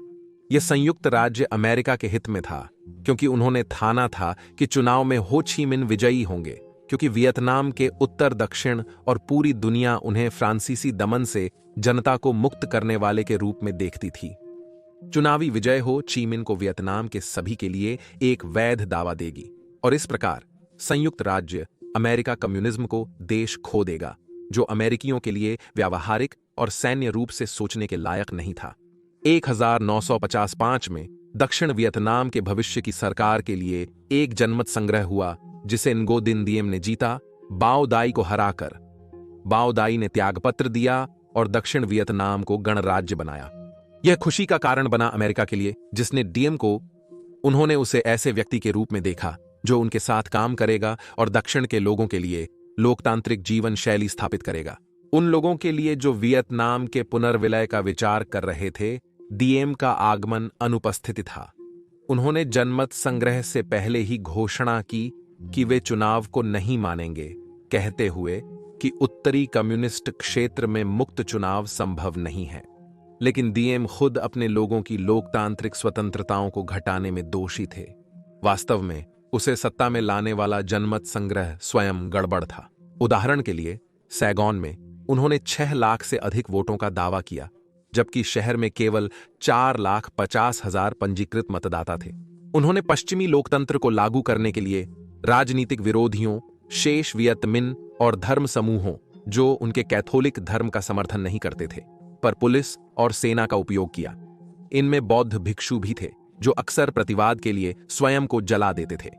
यह संयुक्त राज्य अमेरिका के हित में था, क्योंकि उन्होंने ठाना था कि चुनाव में हो ची मिन विजयी होंगे, क्योंकि वियतनाम के उत्तर दक्षिण और पूरी दुनिया उन्हें फ्रांसीसी दमन से जनता को मुक्त करने वाले के रूप में देखती थी। चुनावी विजय हो ची मिन को वियतनाम के सभी के लिए एक वैध दावा देगी, और इस प्रकार संयुक्त राज्य अमेरिका कम्युनिज्म को देश खो देगा, जो अमेरिकियों के लिए व्यावहारिक और सैन्य रूप से सोचने के लायक नहीं था। 1955 में दक्षिण वियतनाम के भविष्य की सरकार के लिए एक जनमत संग्रह हुआ, जिसे ngo Dinh Diem ने जीता, बाओ दाई को हराकर। बाओ दाई ने त्यागपत्र दिया और दक्षिण वियतनाम को गणराज्य बनाया। यह खुशी का कारण बना अमेरिका के लिए, जिसने डीएम को, उन्होंने उसे ऐसे व्यक्ति के रूप में देखा जो उनके साथ काम करेगा और दक्षिण के लोगों के लिए लोकतांत्रिक जीवन शैली स्थापित करेगा। उन लोगों के लिए जो वियतनाम के पुनर्विलय का विचार कर रहे थे, डीएम का आगमन अनुपस्थित था। उन्होंने जनमत संग्रह से पहले ही घोषणा की कि वे चुनाव को नहीं मानेंगे, कहते हुए कि उत्तरी कम्युनिस्ट क्षेत्र में मुक्त चुनाव संभव नहीं है। लेकिन डीएम खुद अपने लोगों की लोकतांत्रिक स्वतंत्रताओं को घटाने में दोषी थे। वास्तव में उसे सत्ता में लाने वाला जनमत संग्रह स्वयं गड़बड़ था। उदाहरण के लिए, सैगॉन में उन्होंने 6 लाख से अधिक वोटों का दावा किया, जबकि शहर में केवल 4,50,000 पंजीकृत मतदाता थे। उन्होंने पश्चिमी लोकतंत्र को लागू करने के लिए राजनीतिक विरोधियों, शेष वियतमिन और धर्म समूहों जो उनके कैथोलिक धर्म का समर्थन नहीं करते थे, पर पुलिस और सेना का उपयोग किया। इनमें बौद्ध भिक्षु भी थे, जो अक्सर प्रतिवाद के लिए स्वयं को जला देते थे।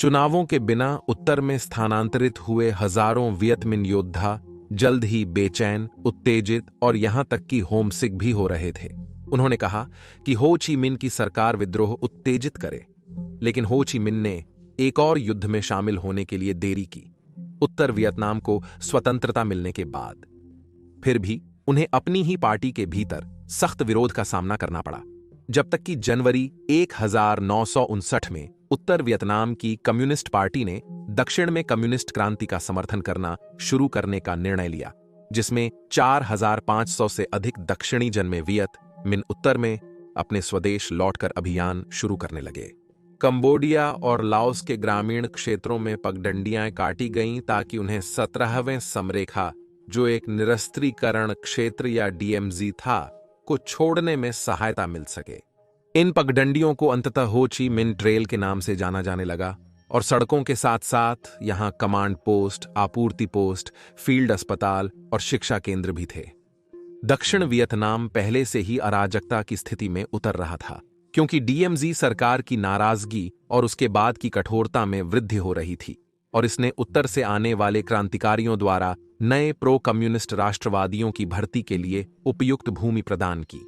चुनावों के बिना उत्तर में स्थानांतरित हुए हजारों वियतमिन योद्धा जल्द ही बेचैन, उत्तेजित और यहां तक कि होमसिक भी हो रहे थे। उन्होंने कहा कि हो ची मिन की सरकार विद्रोह उत्तेजित करे, लेकिन हो ची मिन ने एक और युद्ध में शामिल होने के लिए देरी की, उत्तर वियतनाम को स्वतंत्रता मिलने के बाद। फिर भी उन्हें अपनी ही पार्टी के भीतर सख्त विरोध का सामना करना पड़ा, जब तक कि जनवरी 1959 में उत्तर वियतनाम की कम्युनिस्ट पार्टी ने दक्षिण में कम्युनिस्ट क्रांति का समर्थन करना शुरू करने का निर्णय लिया, जिसमें 4500 से अधिक दक्षिणी जन्मे वियत मिन उत्तर में अपने स्वदेश लौटकर अभियान शुरू करने लगे। कंबोडिया और लाओस के ग्रामीण क्षेत्रों में पगडंडियां काटी गईं ताकि उन्हें 17वें समरेखा, जो एक निरस्त्रीकरण क्षेत्र या डीएमजी था, को छोड़ने में सहायता मिल सके। इन पगडंडियों को अंततः हो ची मिन ट्रेल के नाम से जाना जाने लगा और सड़कों के साथ साथ यहां कमांड पोस्ट, आपूर्ति पोस्ट, फील्ड अस्पताल और शिक्षा केंद्र भी थे। दक्षिण वियतनाम पहले से ही अराजकता की स्थिति में उतर रहा था, क्योंकि डीएमजी सरकार की नाराजगी और उसके बाद की कठोरता में वृद्धि हो रही थी और इसने उत्तर से आने वाले क्रांतिकारियों द्वारा नए प्रो कम्युनिस्ट राष्ट्रवादियों की भर्ती के लिए उपयुक्त भूमि प्रदान की।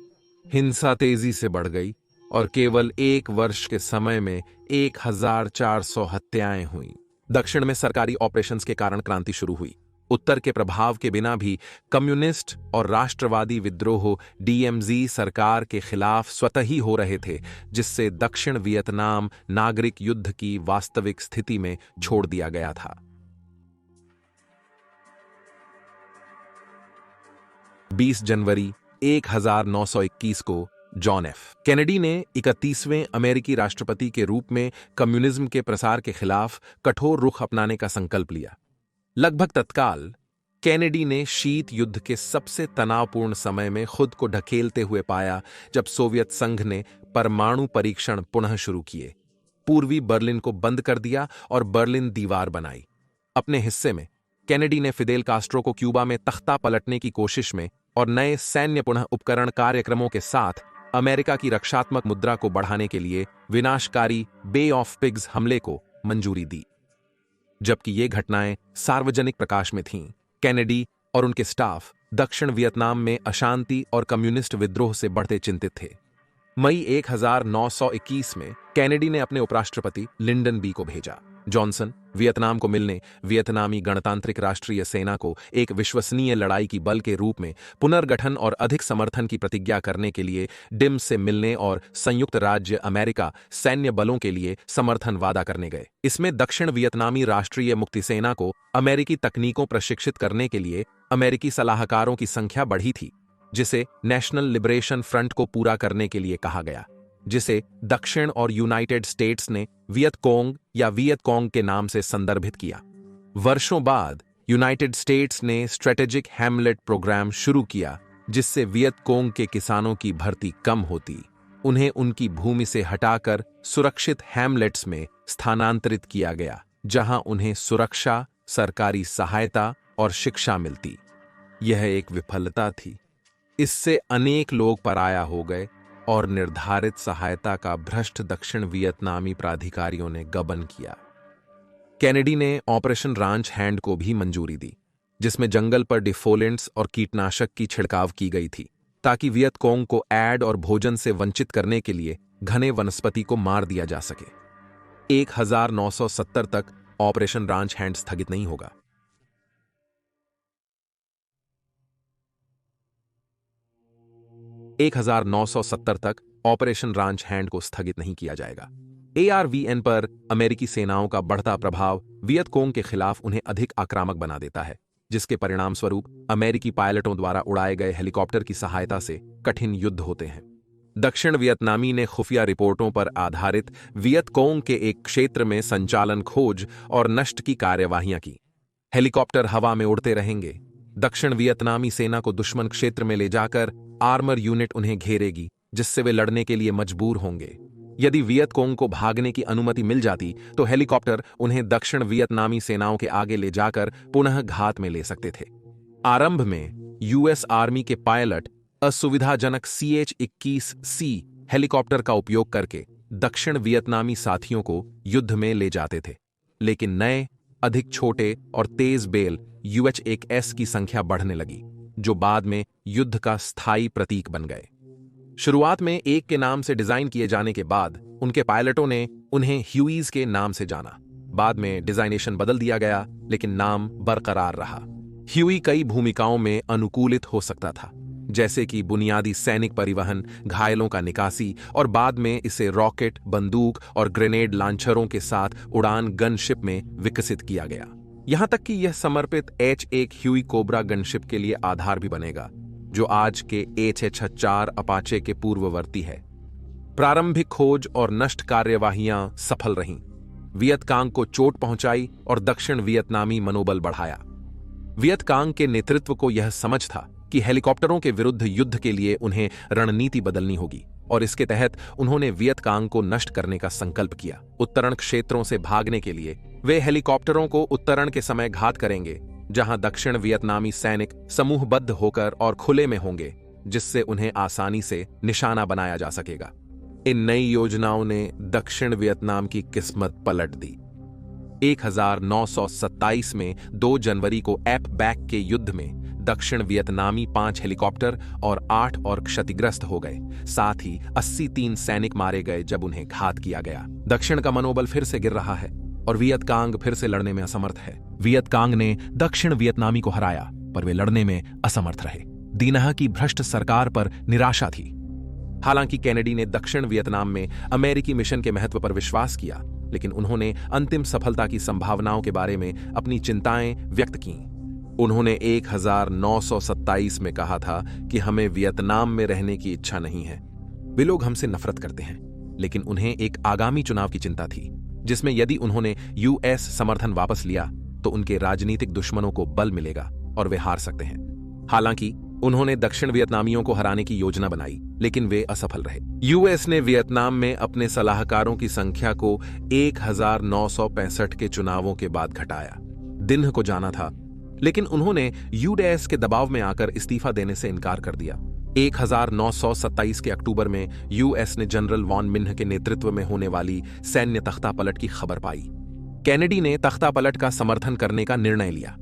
हिंसा तेजी से बढ़ गई और केवल 1 वर्ष के समय में 1400 हत्याएं हुईं। दक्षिण में सरकारी ऑपरेशंस के कारण क्रांति शुरू हुई। उत्तर के प्रभाव के बिना भी कम्युनिस्ट और राष्ट्रवादी विद्रोह डीएमजी सरकार के खिलाफ स्वतः ही हो रहे थे, जिससे दक्षिण वियतनाम नागरिक युद्ध की वास्तविक स्थिति में छोड़ दिया गया था। 20 जनवरी 1921 को जॉन एफ कैनेडी ने 31वें अमेरिकी राष्ट्रपति के रूप में कम्युनिज्म के प्रसार के खिलाफ कठोर रुख अपनाने का संकल्प लिया। लगभग तत्काल कैनेडी ने शीत युद्ध के सबसे तनावपूर्ण समय में खुद को ढकेलते हुए पाया, जब सोवियत संघ ने परमाणु परीक्षण पुनः शुरू किए, पूर्वी बर्लिन को बंद कर दिया और बर्लिन दीवार बनाई। अपने हिस्से में कैनेडी ने फिदेल कास्ट्रो को क्यूबा में तख्ता पलटने की कोशिश में और नए सैन्य पुनः उपकरण कार्यक्रमों के साथ अमेरिका की रक्षात्मक मुद्रा को बढ़ाने के लिए विनाशकारी बे ऑफ पिग्स हमले को मंजूरी दी। जबकि ये घटनाएं सार्वजनिक प्रकाश में थीं, कैनेडी और उनके स्टाफ दक्षिण वियतनाम में अशांति और कम्युनिस्ट विद्रोह से बढ़ते चिंतित थे। मई 1921 में कैनेडी ने अपने उपराष्ट्रपति लिंडन बी को भेजा। जॉनसन वियतनाम को मिलने वियतनामी गणतांत्रिक राष्ट्रीय सेना को एक विश्वसनीय लड़ाई की बल के रूप में पुनर्गठन और अधिक समर्थन की प्रतिज्ञा करने के लिए डिम से मिलने और संयुक्त राज्य अमेरिका सैन्य बलों के लिए समर्थन वादा करने गए। इसमें दक्षिण वियतनामी राष्ट्रीय मुक्ति सेना को अमेरिकी तकनीकों प्रशिक्षित करने के लिए अमेरिकी सलाहकारों की संख्या बढ़ी थी, जिसे नेशनल लिबरेशन फ्रंट को पूरा करने के लिए कहा गया, जिसे दक्षिण और यूनाइटेड स्टेट्स ने वियतकोंग या वियतकोंग के नाम से संदर्भित किया। वर्षों बाद यूनाइटेड स्टेट्स ने स्ट्रेटेजिक हैमलेट प्रोग्राम शुरू किया, जिससे वियतकोंग के किसानों की भर्ती कम होती। उन्हें उनकी भूमि से हटाकर सुरक्षित हैमलेट्स में स्थानांतरित किया गया, जहां उन्हें सुरक्षा, सरकारी सहायता और शिक्षा मिलती। यह एक विफलता थी। इससे अनेक लोग पराया हो गए और निर्धारित सहायता का भ्रष्ट दक्षिण वियतनामी प्राधिकारियों ने गबन किया। कैनेडी ने ऑपरेशन रांच हैंड को भी मंजूरी दी, जिसमें जंगल पर डिफोलेंट्स और कीटनाशक की छिड़काव की गई थी, ताकि वियतकोंग को ऐड और भोजन से वंचित करने के लिए घने वनस्पति को मार दिया जा सके। 1970 तक ऑपरेशन रांच हैंड स्थगित नहीं होगा। 1970 तक ऑपरेशन रांच हैंड को स्थगित नहीं किया जाएगा। ARVN पर अमेरिकी सेनाओं का बढ़ता प्रभाव वियतकोंग के खिलाफ उन्हें अधिक आक्रामक बना देता है, जिसके परिणाम स्वरूप अमेरिकी पायलटों द्वारा उड़ाए गए हेलीकॉप्टर की सहायता से कठिन युद्ध होते हैं। दक्षिण वियतनामी ने खुफिया रिपोर्टों पर आधारित वियतकोंग के एक क्षेत्र में संचालन, खोज और नष्ट की कार्यवाहियां की। हेलीकॉप्टर हवा में उड़ते रहेंगे। दक्षिण वियतनामी सेना को दुश्मन क्षेत्र में ले जाकर आर्मर यूनिट उन्हें घेरेगी, जिससे वे लड़ने के लिए मजबूर होंगे। यदि वियतकोंग को भागने की अनुमति मिल जाती तो हेलीकॉप्टर उन्हें दक्षिण वियतनामी सेनाओं के आगे ले जाकर पुनः घात में ले सकते थे। आरंभ में यूएस आर्मी के पायलट असुविधाजनक CH-21C हेलीकॉप्टर का उपयोग करके दक्षिण वियतनामी साथियों को युद्ध में ले जाते थे, लेकिन नए, अधिक छोटे और तेज बेल UH-1S की संख्या बढ़ने लगी, जो बाद में युद्ध का स्थायी प्रतीक बन गए। शुरुआत में एक के नाम से डिजाइन किए जाने के बाद उनके पायलटों ने उन्हें ह्यूईज के नाम से जाना। बाद में डिजाइनेशन बदल दिया गया, लेकिन नाम बरकरार रहा। ह्यूई कई भूमिकाओं में अनुकूलित हो सकता था, जैसे कि बुनियादी सैनिक परिवहन, घायलों का निकासी, और बाद में इसे रॉकेट, बंदूक और ग्रेनेड लॉन्चरों के साथ उड़ान गनशिप में विकसित किया गया। यहां तक कि यह समर्पित H-1 ह्यूई कोबरा गनशिप के लिए आधार भी बनेगा, जो आज के H-4 अपाचे के पूर्ववर्ती है। प्रारंभिक खोज और नष्ट कार्यवाहियां सफल रहीं, वियतकांग को चोट पहुंचाई और दक्षिण वियतनामी मनोबल बढ़ाया। वियतकांग के नेतृत्व को यह समझ था कि हेलीकॉप्टरों के विरुद्ध युद्ध के लिए उन्हें रणनीति बदलनी होगी, और इसके तहत उन्होंने वियतकांग को नष्ट करने का संकल्प किया। उत्तरण क्षेत्रों से भागने के लिए वे हेलीकॉप्टरों को उत्तरण के समय घात करेंगे, जहां दक्षिण वियतनामी सैनिक समूहबद्ध होकर और खुले में होंगे, जिससे उन्हें आसानी से निशाना बनाया जा सकेगा। इन नई योजनाओं ने दक्षिण वियतनाम की किस्मत पलट दी। 1927 में 2 जनवरी को एप बैक के युद्ध में दक्षिण वियतनामी 5 हेलीकॉप्टर और 8 और क्षतिग्रस्त हो गए। साथ ही 83 सैनिक मारे गए जब उन्हें घात किया गया। दक्षिण का मनोबल फिर से गिर रहा है और वियतकांग फिर से लड़ने में असमर्थ है। वियतकांग ने दक्षिण वियतनामी को हराया, पर वे लड़ने में असमर्थ रहे। दीनहा की भ्रष्ट सरकार पर निराशा थी। हालांकि केनेडी ने दक्षिण वियतनाम में अमेरिकी मिशन के महत्व पर विश्वास किया, लेकिन उन्होंने अंतिम सफलता की संभावनाओं के बारे में अपनी चिंताएं व्यक्त कीं। उन्होंने 1927 में कहा था कि हमें वियतनाम में रहने की इच्छा नहीं है। वे लोग हमसे नफरत करते हैं, लेकिन उन्हें एक आगामी चुनाव की चिंता थी, जिसमें यदि उन्होंने यूएस समर्थन वापस लिया तो उनके राजनीतिक दुश्मनों को बल मिलेगा और वे हार सकते हैं। हालांकि उन्होंने दक्षिण वियतनामियों को हराने की योजना बनाई, लेकिन वे असफल रहे। यूएस ने वियतनाम में अपने सलाहकारों की संख्या को 1965 के चुनावों के बाद घटाया। दिन्ह को जाना था, लेकिन उन्होंने यूडीएस के दबाव में आकर इस्तीफा देने से इनकार कर दिया। 1927 के अक्टूबर में यूएस ने जनरल वॉन मिन्ह के नेतृत्व में होने वाली सैन्य तख्तापलट की खबर पाई। केनेडी ने तख्तापलट का समर्थन करने का निर्णय लिया।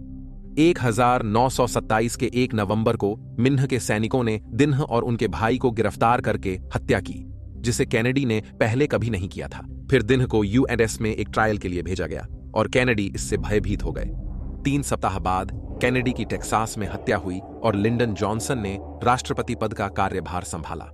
1927 के 1 नवंबर को मिन्ह के सैनिकों ने दिन्ह और उनके भाई को गिरफ्तार करके हत्या की, जिसे केनेडी ने पहले कभी नहीं किया था। फिर दिन्ह को यूएस में एक ट्रायल के लिए भेजा गया और केनेडी इससे भयभीत हो गए। 3 सप्ताह बाद केनेडी की टेक्सास में हत्या हुई और लिंडन जॉनसन ने राष्ट्रपति पद का कार्यभार संभाला।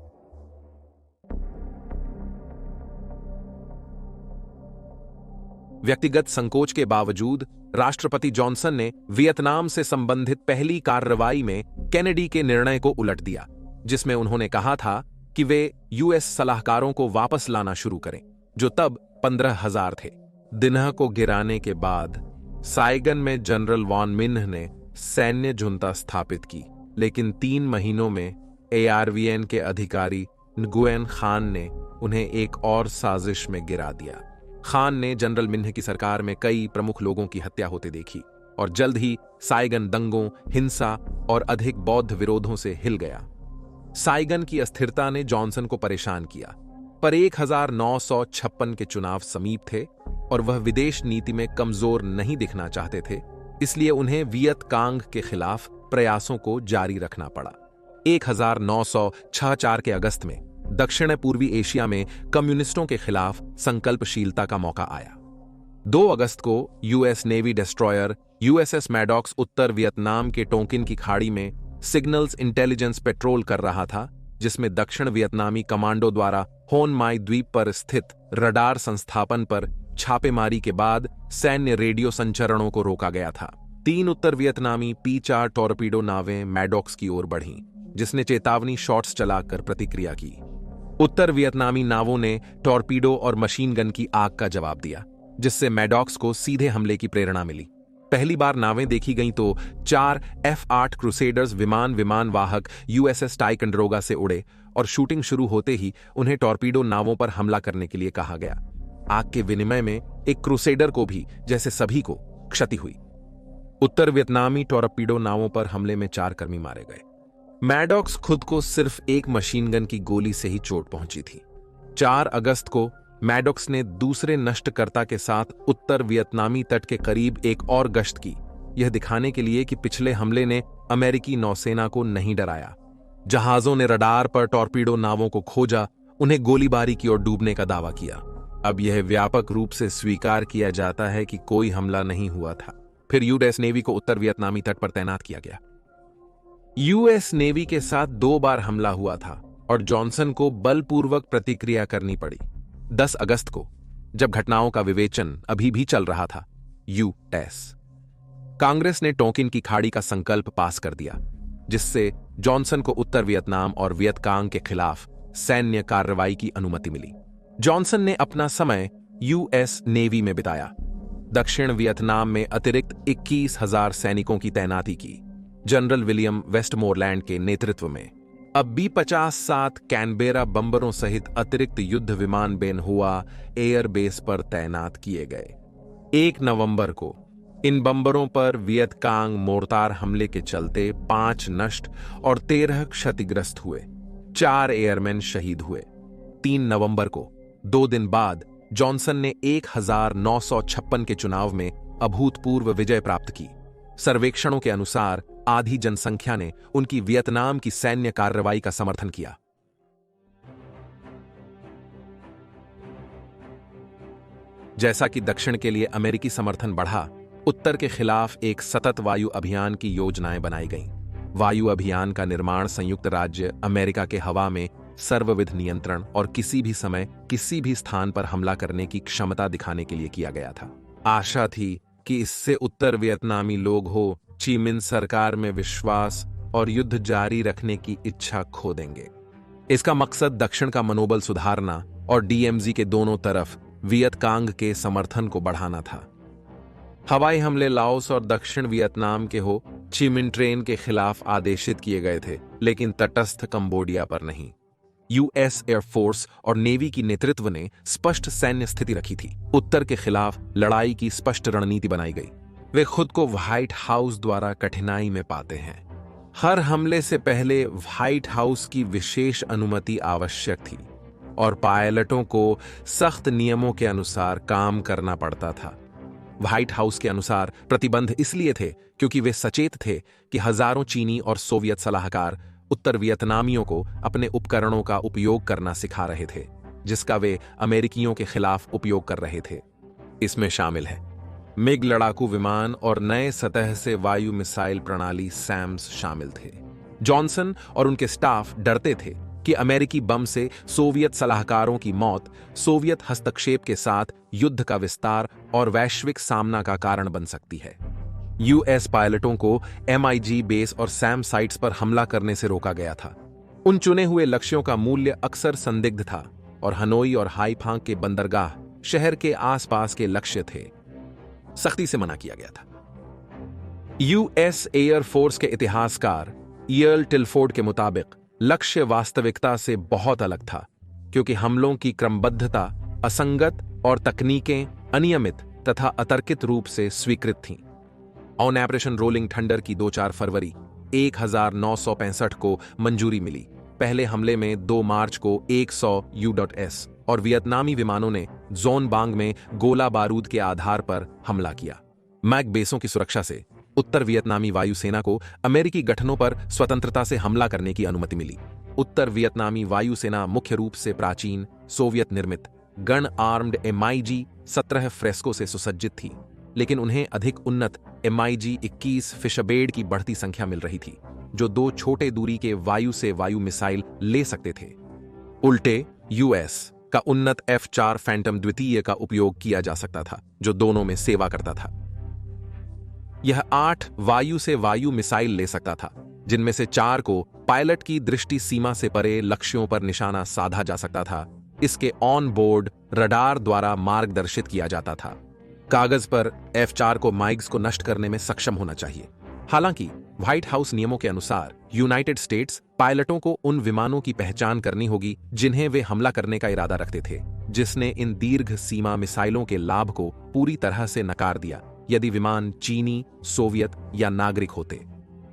व्यक्तिगत संकोच के बावजूद राष्ट्रपति जॉनसन ने वियतनाम से संबंधित पहली कार्रवाई में केनेडी के निर्णय को उलट दिया, जिसमें उन्होंने कहा था कि वे यूएस सलाहकारों को वापस लाना शुरू करें, जो तब 15,000 थे। दिन्ह को गिराने के बाद साइगन में जनरल वॉन मिन्ह ने सैन्य जुंता स्थापित की, लेकिन 3 महीनों में ARVN के अधिकारी nguyen खान ने उन्हें एक और साजिश में गिरा दिया। खान ने जनरल मिन्ह की सरकार में कई प्रमुख लोगों की हत्या होते देखी और जल्द ही साइगन दंगों, हिंसा और अधिक बौद्ध विरोधों से हिल गया। साइगन की अस्थिरता ने जॉनसन को परेशान किया, पर 1956 के चुनाव समीप थे और वह विदेश नीति में कमजोर नहीं दिखना चाहते थे, इसलिए उन्हें वियतकांग के खिलाफ प्रयासों को जारी रखना पड़ा। 1964 के अगस्त में दक्षिण पूर्वी एशिया में कम्युनिस्टों के खिलाफ संकल्पशीलता का मौका आया। 2 अगस्त को US navy destroyer USS Maddox उत्तर वियतनाम के टोंकिन की खाड़ी में सिग्नल्स इंटेलिजेंस पेट्रोल कर रहा था, जिसमें दक्षिण वियतनामी कमांडो द्वारा होन माई द्वीप पर स्थित रडार संस्थापन पर छापेमारी के बाद सैन्य रेडियो संचरणों को रोका गया था। 3 उत्तर वियतनामी P-4 टॉर्पीडो नावें मैडॉक्स की ओर बढ़ीं, जिसने चेतावनी शॉट्स चलाकर प्रतिक्रिया की। उत्तर वियतनामी नावों ने टॉर्पीडो और मशीन गन की आग का जवाब दिया, जिससे मैडॉक्स को सीधे हमले की प्रेरणा मिली। पहली बार नावें देखी गईं तो 4 F-8 क्रूसेडर्स विमान वाहक USS टाइकंडरोगा से उड़े और शूटिंग शुरू होते ही उन्हें टॉर्पीडो नावों पर हमला करने के लिए कहा गया। आग के विनिमय में एक क्रूसेडर को भी, जैसे सभी को, क्षति हुई। उत्तर वियतनामी टॉर्पीडो नावों पर हमले में 4 कर्मी मारे गए। मैडॉक्स खुद को सिर्फ एक मशीन गन की गोली से ही चोट पहुंची थी। 4 अगस्त को मैडॉक्स ने दूसरे नष्टकर्ता के साथ उत्तर वियतनामी तट के करीब एक और गश्त की, यह दिखाने के लिए कि पिछले हमले ने अमेरिकी नौसेना को नहीं डराया। जहाजों ने रडार पर टॉर्पीडो नावों को खोजा, उन्हें गोलीबारी की और डूबने का दावा किया। अब यह व्यापक रूप से स्वीकार किया जाता है कि कोई हमला नहीं हुआ था। फिर यूएस नेवी को उत्तर वियतनामी तट पर तैनात किया गया। यूएस नेवी के साथ 2 बार हमला हुआ था और जॉनसन को बलपूर्वक प्रतिक्रिया करनी पड़ी। 10 अगस्त को, जब घटनाओं का विवेचन अभी भी चल रहा था, यूएस कांग्रेस ने टोकिन की खाड़ी का संकल्प पास कर दिया, जिससे जॉनसन को उत्तर वियतनाम और वियतकांग के खिलाफ सैन्य कार्रवाई की अनुमति मिली। जॉनसन ने अपना समय यूएस नेवी में बिताया। दक्षिण वियतनाम में अतिरिक्त 21,000 सैनिकों की तैनाती की, जनरल विलियम वेस्टमोरलैंड के नेतृत्व में। अब B-57 कैनबेरा बम्बरों सहित अतिरिक्त युद्ध विमान बेनहुआ एयरबेस पर तैनात किए गए। 1 नवंबर को इन बम्बरों पर वियतकांग मोर्टार हमले के चलते 5 नष्ट और 13 क्षतिग्रस्त हुए। 4 एयरमैन शहीद हुए। 3 नवंबर को, 2 दिन बाद, जॉनसन ने 1956 के चुनाव में अभूतपूर्व विजय प्राप्त की। सर्वेक्षणों के अनुसार आधी जनसंख्या ने उनकी वियतनाम की सैन्य कार्रवाई का समर्थन किया। जैसा कि दक्षिण के लिए अमेरिकी समर्थन बढ़ा, उत्तर के खिलाफ एक सतत वायु अभियान की योजनाएं बनाई गईं। वायु अभियान का निर्माण संयुक्त राज्य अमेरिका के हवा में सर्वविध नियंत्रण और किसी भी समय किसी भी स्थान पर हमला करने की क्षमता दिखाने के लिए किया गया था। आशा थी कि इससे उत्तर वियतनामी लोग हो ची मिन सरकार में विश्वास और युद्ध जारी रखने की इच्छा खो देंगे। इसका मकसद दक्षिण का मनोबल सुधारना और डीएमजी के दोनों तरफ वियतकांग के समर्थन को बढ़ाना था। हवाई हमले लाओस और दक्षिण वियतनाम के हो ची मिन ट्रेन के खिलाफ आदेशित किए गए थे, लेकिन तटस्थ कंबोडिया पर नहीं। यूएस एयरफोर्स और नेवी की नेतृत्व ने स्पष्ट सैन्य स्थिति रखी थी। उत्तर के खिलाफ लड़ाई की स्पष्ट रणनीति बनाई गई। वे खुद को व्हाइट हाउस द्वारा कठिनाई में पाते हैं। हर हमले से पहले व्हाइट हाउस की विशेष अनुमति आवश्यक थी और पायलटों को सख्त नियमों के अनुसार काम करना पड़ता था। व्हाइट हाउस के अनुसार प्रतिबंध इसलिए थे क्योंकि वे सचेत थे कि हजारों चीनी और सोवियत सलाहकार उत्तर वियतनामियों को अपने उपकरणों का उपयोग करना सिखा रहे थे, जिसका वे अमेरिकियों के खिलाफ उपयोग कर रहे थे। इसमें शामिल है मिग लड़ाकू विमान और नए सतह से वायु मिसाइल प्रणाली सैम्स शामिल थे। जॉनसन और उनके स्टाफ डरते थे कि अमेरिकी बम से सोवियत सलाहकारों की मौत सोवियत हस्तक्षेप के साथ युद्ध का विस्तार और वैश्विक सामना का कारण बन सकती है। यूएस पायलटों को MiG बेस और सैम साइट्स पर हमला करने से रोका गया था। उन चुने हुए लक्ष्यों का मूल्य अक्सर संदिग्ध था और हनोई और हाईफांग के बंदरगाह शहर के आसपास के लक्ष्य थे। सख्ती से मना किया गया था। यूएस एयरफोर्स के इतिहासकार ईएल टिलफोर्ड के मुताबिक लक्ष्य वास्तविकता से बहुत अलग था, क्योंकि हमलों की क्रमबद्धता असंगत और तकनीकें अनियमित तथा अतर्कित रूप से स्वीकृत थीं। ऑपरेशन रोलिंग थंडर की 2-4 फरवरी 1965 को मंजूरी मिली। पहले हमले में 2 मार्च को 100 U.S और वियतनामी विमानों ने जोन बांग में गोला बारूद के आधार पर हमला किया। मैक बेसों की सुरक्षा से उत्तर वियतनामी वायुसेना को अमेरिकी गठनों पर स्वतंत्रता से हमला करने की अनुमति मिली। उत्तर वियतनामी वायुसेना मुख्य रूप से प्राचीन सोवियत निर्मित गन आर्म्ड MiG 17 फ्रेस्को से सुसज्जित थी, लेकिन उन्हें अधिक उन्नत MiG 21 फिशबेड की बढ़ती संख्या मिल रही थी, जो 2 छोटे दूरी के वायु से वायु मिसाइल ले सकते थे। उल्टे यूएस का उन्नत F-4 फैंटम द्वितीय का उपयोग किया जा सकता था, जो दोनों में सेवा करता था। यह 8 वायु से वायु मिसाइल ले सकता था, जिनमें से 4 को पायलट की दृष्टि सीमा से परे लक्ष्यों पर निशाना साधा जा सकता था। इसके ऑन बोर्ड रडार द्वारा मार्गदर्शित किया जाता था। कागज पर F-4 को माइग्स को नष्ट करने में सक्षम होना चाहिए। हालांकि व्हाइट हाउस नियमों के अनुसार यूनाइटेड स्टेट्स पायलटों को उन विमानों की पहचान करनी होगी जिन्हें वे हमला करने का इरादा रखते थे, जिसने इन दीर्घ सीमा मिसाइलों के लाभ को पूरी तरह से नकार दिया यदि विमान चीनी, सोवियत या नागरिक होते।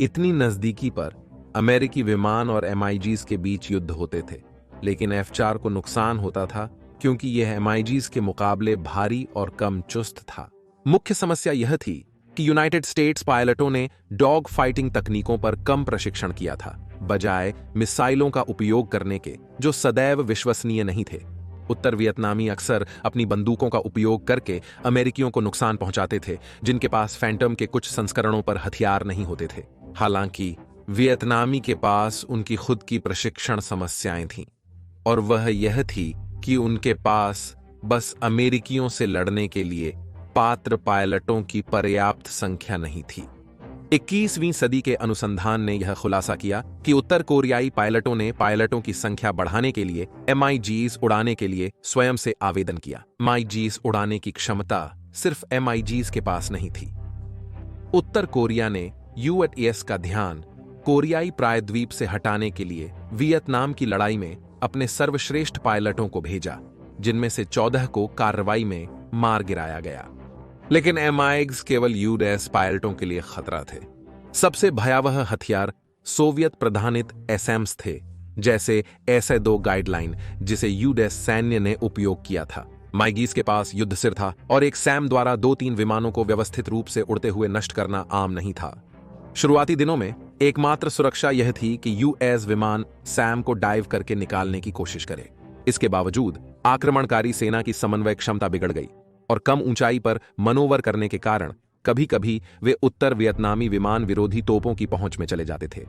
इतनी नजदीकी पर अमेरिकी विमान और MiGs के बीच युद्ध होते थे, लेकिन F-4 को नुकसान होता था क्योंकि यह MiGs के मुकाबले भारी और कम चुस्त था। मुख्य समस्या यह थी कि यूनाइटेड स्टेट्स पायलटों ने डॉग फाइटिंग तकनीकों पर कम प्रशिक्षण किया था, बजाय मिसाइलों का उपयोग करने के, जो सदैव विश्वसनीय नहीं थे। उत्तर वियतनामी अक्सर अपनी बंदूकों का उपयोग करके अमेरिकियों को नुकसान पहुंचाते थे, जिनके पास फैंटम के कुछ संस्करणों पर हथियार नहीं होते थे। हालांकि वियतनामी के पास उनकी खुद की प्रशिक्षण समस्याएं थीं, और वह यह थी कि उनके पास बस अमेरिकियों से लड़ने के लिए पात्र पायलटों की पर्याप्त संख्या नहीं थी। 21वीं सदी के अनुसंधान ने यह खुलासा किया कि उत्तर कोरियाई पायलटों ने पायलटों की संख्या बढ़ाने के लिए MiGs उड़ाने के लिए स्वयं से आवेदन किया। MiGs उड़ाने की क्षमता सिर्फ MiGs के पास नहीं थी। उत्तर कोरिया ने US का ध्यान कोरियाई प्रायद्वीप से हटाने के लिए वियतनाम की लड़ाई में अपने सर्वश्रेष्ठ पायलटों को भेजा, जिनमें से 14 को कार्रवाई में मार गिराया गया। लेकिन MiGs केवल US पायलटों के लिए खतरा थे। सबसे भयावह हथियार सोवियत प्रधानित एसएम्स थे, जैसे SA-2 गाइडलाइन, जिसे US सैन्य ने उपयोग किया था। MiGs के पास युद्ध सिर था, और एक सैम द्वारा 2-3 विमानों को व्यवस्थित रूप से उड़ते हुए नष्ट करना आम नहीं था। शुरुआती दिनों में एकमात्र सुरक्षा यह थी कि US विमान सैम को डाइव करके निकालने की कोशिश करे। इसके बावजूद आक्रमणकारी सेना की समन्वय क्षमता बिगड़ गई, और कम ऊंचाई पर मनोवर करने के कारण कभी कभी वे उत्तर वियतनामी विमान विरोधी तोपों की पहुंच में चले जाते थे।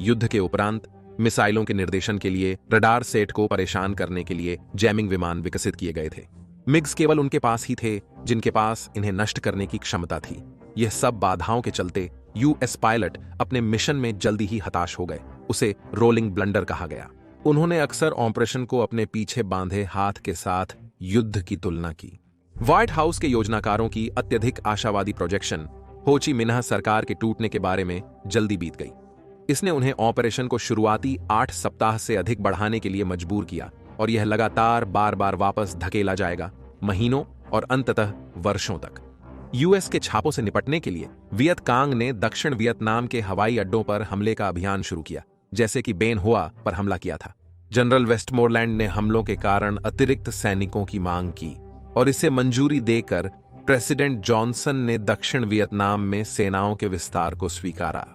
युद्ध के उपरांत मिसाइलों के निर्देशन के लिए रडार सेट को परेशान करने के लिए जैमिंग विमान विकसित किए गए थे। मिग्स केवल उनके पास ही थे जिनके पास इन्हें नष्ट करने की क्षमता थी। यह सब बाधाओं के चलते US पायलट अपने मिशन में जल्दी ही हताश हो गए। उसे रोलिंग ब्लंडर कहा गया। उन्होंने अक्सर ऑपरेशन को अपने पीछे बांधे हाथ के साथ युद्ध की तुलना की। व्हाइट हाउस के योजनाकारों की अत्यधिक आशावादी प्रोजेक्शन हो ची मिन्ह सरकार के टूटने के बारे में जल्दी बीत गई। इसने उन्हें ऑपरेशन को शुरुआती 8 सप्ताह से अधिक बढ़ाने के लिए मजबूर किया, और यह लगातार बार बार वापस धकेला जाएगा, महीनों और अंततः वर्षों तक। US के छापों से निपटने के लिए वियत कांग ने दक्षिण वियतनाम के हवाई अड्डों पर हमले का अभियान शुरू किया, जैसे कि बेन हुआ पर हमला किया था। जनरल वेस्टमोरलैंड ने हमलों के कारण अतिरिक्त सैनिकों की मांग की, और इसे मंजूरी देकर प्रेसिडेंट जॉनसन ने दक्षिण वियतनाम में सेनाओं के विस्तार को स्वीकारा।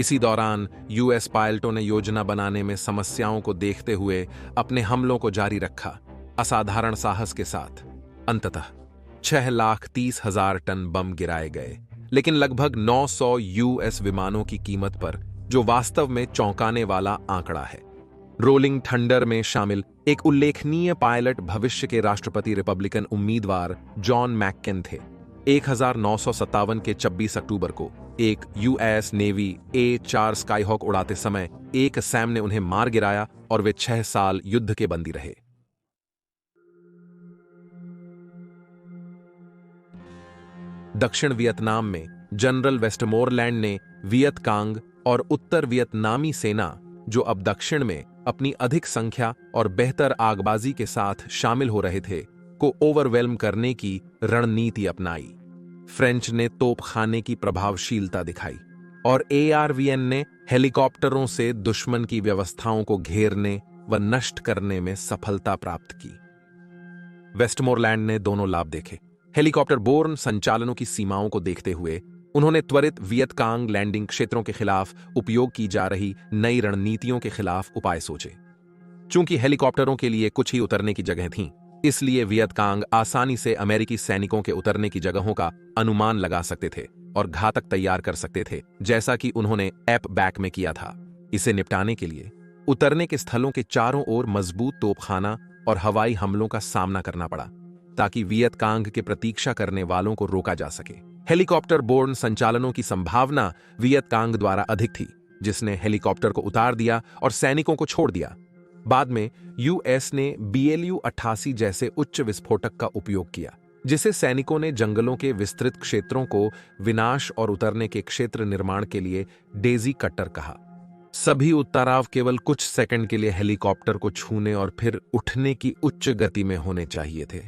इसी दौरान US पायलटों ने योजना बनाने में समस्याओं को देखते हुए अपने हमलों को जारी रखा, असाधारण साहस के साथ। अंततः 6,30,000 टन बम गिराए गए, लेकिन लगभग 900 US विमानों की कीमत पर, जो वास्तव में चौंकाने वाला आंकड़ा है। रोलिंग थंडर में शामिल एक उल्लेखनीय पायलट भविष्य के राष्ट्रपति रिपब्लिकन उम्मीदवार जॉन मैक्केन थे। 1957 के 26 अक्टूबर को एक US नेवी A-4 स्काईहॉक उड़ाते समय एक सैम ने उन्हें मार गिराया, और वे 6 साल युद्ध के बंदी रहे। दक्षिण वियतनाम में जनरल वेस्टमोरलैंड ने वियत कांग और उत्तर वियतनामी सेना, जो अब दक्षिण में अपनी अधिक संख्या और बेहतर आगबाजी के साथ शामिल हो रहे थे, को ओवरवेल्म करने की रणनीति अपनाई। फ्रेंच ने तोपखाने की प्रभावशीलता दिखाई, और ARVN ने हेलीकॉप्टरों से दुश्मन की व्यवस्थाओं को घेरने व नष्ट करने में सफलता प्राप्त की। वेस्टमोरलैंड ने दोनों लाभ देखे। हेलीकॉप्टर बोर्न संचालनों की सीमाओं को देखते हुए उन्होंने त्वरित वियत कांग लैंडिंग क्षेत्रों के खिलाफ उपयोग की जा रही नई रणनीतियों के खिलाफ उपाय सोचे। चूंकि हेलीकॉप्टरों के लिए कुछ ही उतरने की जगह थीं, इसलिए वियत कांग आसानी से अमेरिकी सैनिकों के उतरने की जगहों का अनुमान लगा सकते थे और घातक तैयार कर सकते थे, जैसा कि उन्होंने एप बैक में किया था। इसे निपटाने के लिए उतरने के स्थलों के चारों ओर मजबूत तोपखाना और हवाई हमलों का सामना करना पड़ा, ताकि वियत कांग के प्रतीक्षा करने वालों को रोका जा सके। हेलीकॉप्टर बोर्न संचालनों की संभावना वियत कांग द्वारा अधिक थी, जिसने हेलीकॉप्टर को उतार दिया और सैनिकों को छोड़ दिया। बाद में US ने BLU-88 जैसे उच्च विस्फोटक का उपयोग किया, जिसे सैनिकों ने जंगलों के विस्तृत क्षेत्रों को विनाश और उतरने के क्षेत्र निर्माण के लिए डेजी कटर कहा। सभी उताराव केवल कुछ सेकंड के लिए हेलीकॉप्टर को छूने और फिर उठने की उच्च गति में होने चाहिए थे।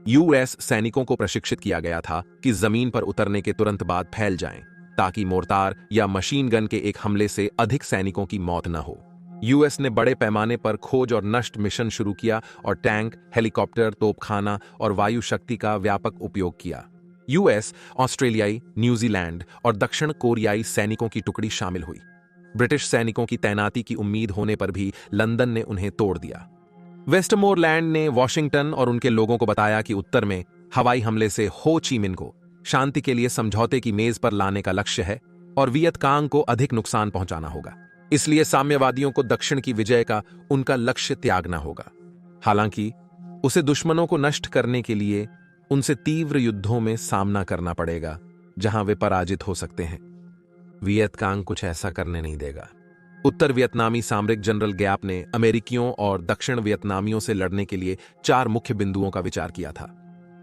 US सैनिकों को प्रशिक्षित किया गया था कि जमीन पर उतरने के तुरंत बाद फैल जाएं, ताकि मोर्टार या मशीन गन के एक हमले से अधिक सैनिकों की मौत न हो। US ने बड़े पैमाने पर खोज और नष्ट मिशन शुरू किया और टैंक, हेलीकॉप्टर, तोपखाना और वायु शक्ति का व्यापक उपयोग किया। US, ऑस्ट्रेलियाई, न्यूजीलैंड और दक्षिण कोरियाई सैनिकों की टुकड़ी शामिल हुई। ब्रिटिश सैनिकों की तैनाती की उम्मीद होने पर भी लंदन ने उन्हें तोड़ दिया। वेस्टमोरलैंड ने वॉशिंगटन और उनके लोगों को बताया कि उत्तर में हवाई हमले से हो ची मिन को शांति के लिए समझौते की मेज पर लाने का लक्ष्य है और वियत कांग को अधिक नुकसान पहुंचाना होगा। इसलिए साम्यवादियों को दक्षिण की विजय का उनका लक्ष्य त्यागना होगा। हालांकि उसे दुश्मनों को नष्ट करने के लिए उनसे तीव्र युद्धों में सामना करना पड़ेगा जहां वे पराजित हो सकते हैं। वियत कांग कुछ ऐसा करने नहीं देगा। उत्तर वियतनामी सामरिक जनरल गैप ने अमेरिकियों और दक्षिण वियतनामियों से लड़ने के लिए 4 मुख्य बिंदुओं का विचार किया था।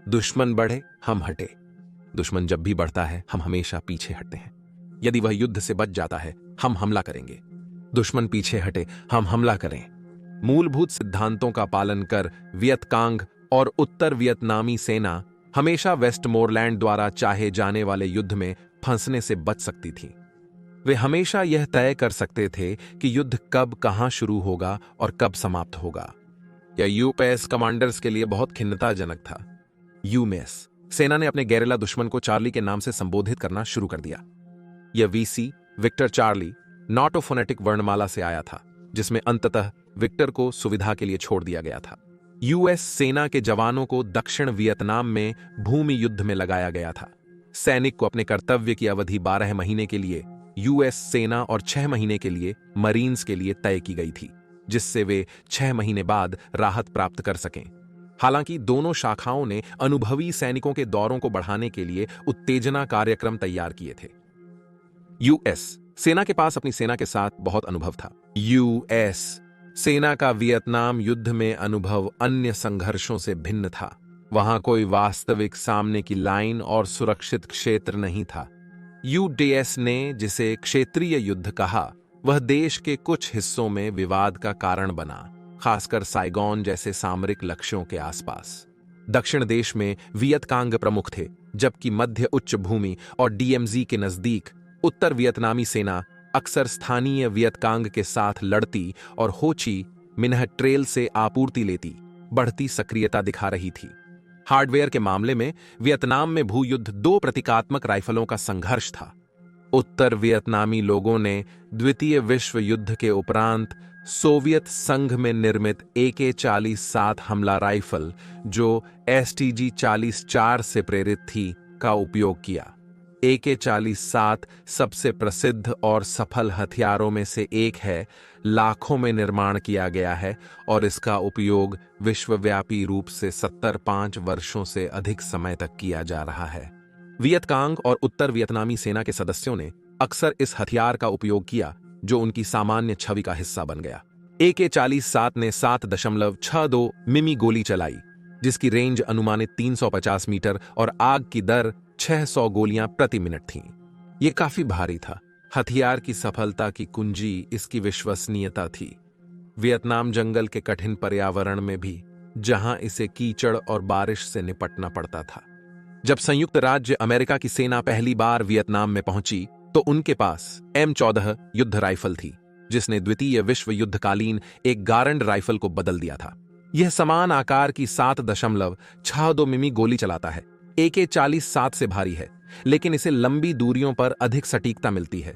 दुश्मन बढ़े, हम हटे। दुश्मन जब भी बढ़ता है, हम हमेशा पीछे हटते हैं। यदि वह युद्ध से बच जाता है, हम हमला करेंगे। दुश्मन पीछे हटे, हम हमला करें। मूलभूत सिद्धांतों का पालन कर वियत कांग और उत्तर वियतनामी सेना हमेशा वेस्टमोरलैंड द्वारा चाहे जाने वाले युद्ध में फंसने से बच सकती थी। वे हमेशा यह तय कर सकते थे कि युद्ध कब कहां शुरू होगा और कब समाप्त होगा। यह यूएस कमांडर्स के लिए बहुत खिन्नताजनक था। यूएस सेना ने अपने गैरिला दुश्मन को चार्ली के नाम से संबोधित करना शुरू कर दिया। यह VC Victor Charlie NATO phonetic वर्णमाला से आया था, जिसमें अंततः विक्टर को सुविधा के लिए छोड़ दिया गया था। यूएस सेना के जवानों को दक्षिण वियतनाम में भूमि युद्ध में लगाया गया था। सैनिक को अपने कर्तव्य की अवधि 12 महीने के लिए यूएस सेना और 6 महीने के लिए मरीन्स के लिए तय की गई थी, जिससे वे 6 महीने बाद राहत प्राप्त कर सकें। हालांकि दोनों शाखाओं ने अनुभवी सैनिकों के दौरों को बढ़ाने के लिए उत्तेजना कार्यक्रम तैयार किए थे। यूएस सेना के पास अपनी सेना के साथ बहुत अनुभव था। यूएस सेना का वियतनाम युद्ध में अनुभव अन्य संघर्षों से भिन्न था। वहां कोई वास्तविक सामने की लाइन और सुरक्षित क्षेत्र नहीं था। यूडीएस ने जिसे क्षेत्रीय युद्ध कहा, वह देश के कुछ हिस्सों में विवाद का कारण बना, खासकर साइगोन जैसे सामरिक लक्ष्यों के आसपास। दक्षिण देश में वियत कांग प्रमुख थे, जबकि मध्य उच्च भूमि और डीएमजी के नजदीक उत्तर वियतनामी सेना अक्सर स्थानीय वियत कांग के साथ लड़ती और हो ची मिन्ह ट्रेल से आपूर्ति लेती बढ़ती सक्रियता दिखा रही थी। हार्डवेयर के मामले में वियतनाम में भूयुद्ध 2 प्रतीकात्मक राइफलों का संघर्ष था। उत्तर वियतनामी लोगों ने द्वितीय विश्व युद्ध के उपरांत सोवियत संघ में निर्मित AK-47 हमला राइफल, जो STG-40-4 से प्रेरित थी, का उपयोग किया। AK-47 सबसे प्रसिद्ध और सफल हथियारों में से एक है, लाखों में निर्माण किया गया है और इसका उपयोग विश्वव्यापी रूप से 75 वर्षों से अधिक समय तक किया जा रहा है। वियत कांग और उत्तर वियतनामी सेना के सदस्यों ने अक्सर इस हथियार का उपयोग किया, जो उनकी सामान्य छवि का हिस्सा बन गया। AK-47 ने 7.62 मिमी गोली चलाई, जिसकी रेंज अनुमानित 350 मीटर और आग की दर 600 गोलियां प्रति मिनट थीं। यह काफी भारी था। हथियार की सफलता की कुंजी इसकी विश्वसनीयता थी। वियतनाम जंगल के कठिन पर्यावरण में भी, जहां इसे कीचड़ और बारिश से निपटना पड़ता था। जब संयुक्त राज्य अमेरिका की सेना पहली बार वियतनाम में पहुंची, तो उनके पास M14 युद्ध राइफल थी, जिसने द्वितीय विश्व युद्धकालीन एक गारंड राइफल को बदल दिया था। यह समान आकार की 7.62 मिमी गोली चलाता है। AK-47 से भारी है, लेकिन इसे लंबी दूरियों पर अधिक सटीकता मिलती है।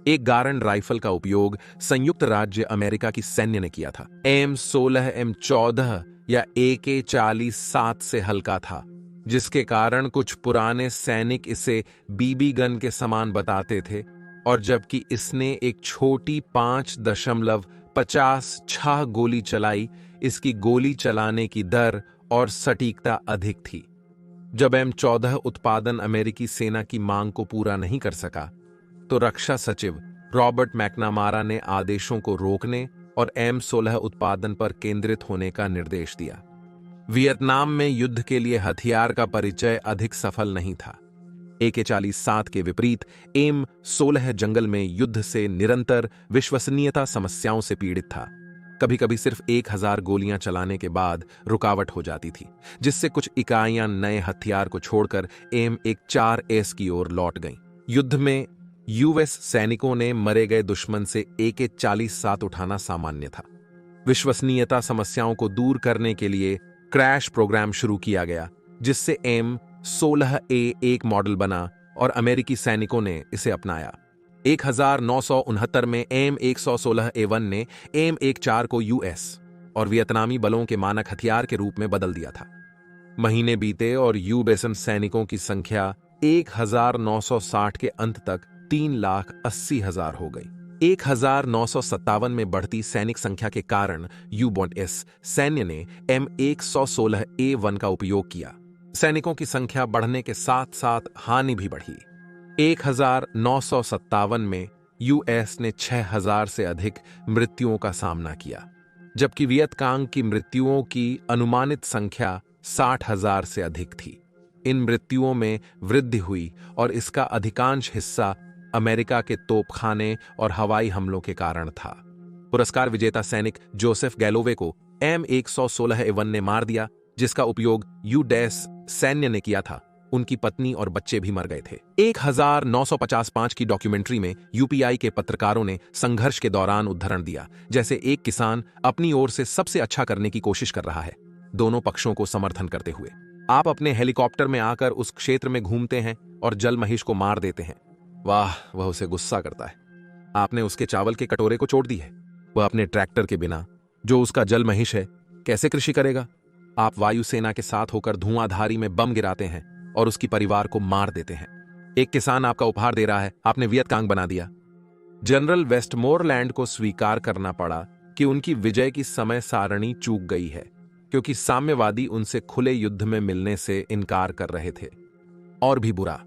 एक गारंड राइफल का उपयोग संयुक्त राज्य अमेरिका की सैन्य ने किया था। M16 M14 या AK-47 से हल्का था, जिसके कारण कुछ पुराने सैनिक इसे बीबी गन के समान बताते थे, और जबकि इसने एक छोटी 5.56 गोली चलाई, इसकी गोली चलाने की दर और सटीकता अधिक थी। जब M14 उत्पादन अमेरिकी सेना की मांग को पूरा नहीं कर सका, तो रक्षा सचिव रॉबर्ट मैकनामारा ने आदेशों को रोकने और M16 उत्पादन पर केंद्रित होने का निर्देश दिया। वियतनाम में युद्ध के लिए हथियार का परिचय अधिक सफल नहीं था। AK-47 के विपरीत M16 जंगल में युद्ध से निरंतर विश्वसनीयता समस्याओं से पीड़ित था। कभी कभी सिर्फ 1000 गोलियां चलाने के बाद रुकावट हो जाती थी, जिससे कुछ इकाइयां नए हथियार को छोड़कर M14S की ओर लौट गईं। युद्ध में यूएस सैनिकों ने मरे गए दुश्मन से AK-47 उठाना सामान्य था। विश्वसनीयता समस्याओं को दूर करने के लिए क्रैश प्रोग्राम शुरू किया गया, जिससे M16A एक मॉडल बना और अमेरिकी सैनिकों ने इसे अपनाया। 1969 में M116A1 ने M14 को US और वियतनामी बलों के मानक हथियार के रूप में बदल दिया था। महीने बीते और यूबेसन सैनिकों की संख्या 1960 के अंत तक 3,80,000 हो गई। 1957 में बढ़ती सैनिक संख्या के कारण U-1S सैन्य ने M116A1 का उपयोग किया। सैनिकों की संख्या बढ़ने के साथ साथ हानि भी बढ़ी। 1957 में यूएस ने 6,000 से अधिक मृत्युओं का सामना किया, जबकि वियतकांग की मृत्युओं की अनुमानित संख्या 60,000 से अधिक थी। इन मृत्युओं में वृद्धि हुई और इसका अधिकांश हिस्सा अमेरिका के तोपखाने और हवाई हमलों के कारण था। पुरस्कार विजेता सैनिक जोसेफ गैलोवे को M116A1 ने मार दिया, जिसका उपयोग U-10 सैन्य ने किया था। उनकी पत्नी और बच्चे भी मर गए थे। 1955 की डॉक्यूमेंट्री में यूपीआई के पत्रकारों ने संघर्ष के दौरान उद्धरण दिया, जैसे एक किसान अपनी ओर से सबसे अच्छा करने की कोशिश कर रहा है, दोनों पक्षों को समर्थन करते हुए। आप अपने हेलीकॉप्टर में आकर उस क्षेत्र में घूमते हैं और जल महिष को मार देते हैं। वाह, वह उसे गुस्सा करता है। आपने उसके चावल के कटोरे को छोड़ दी है। वह अपने ट्रैक्टर के बिना, जो उसका जल महिष है, कैसे कृषि करेगा? आप वायुसेना के साथ होकर धुआंधारी में बम गिराते हैं और उसकी परिवार को मार देते हैं। एक किसान आपका उपहार दे रहा है, आपने वियतकांग बना दिया। जनरल वेस्टमोरलैंड को स्वीकार करना पड़ा कि उनकी विजय की समय सारणी चूक गई है, क्योंकि साम्यवादी उनसे खुले युद्ध में मिलने से इनकार कर रहे थे। और भी बुरा,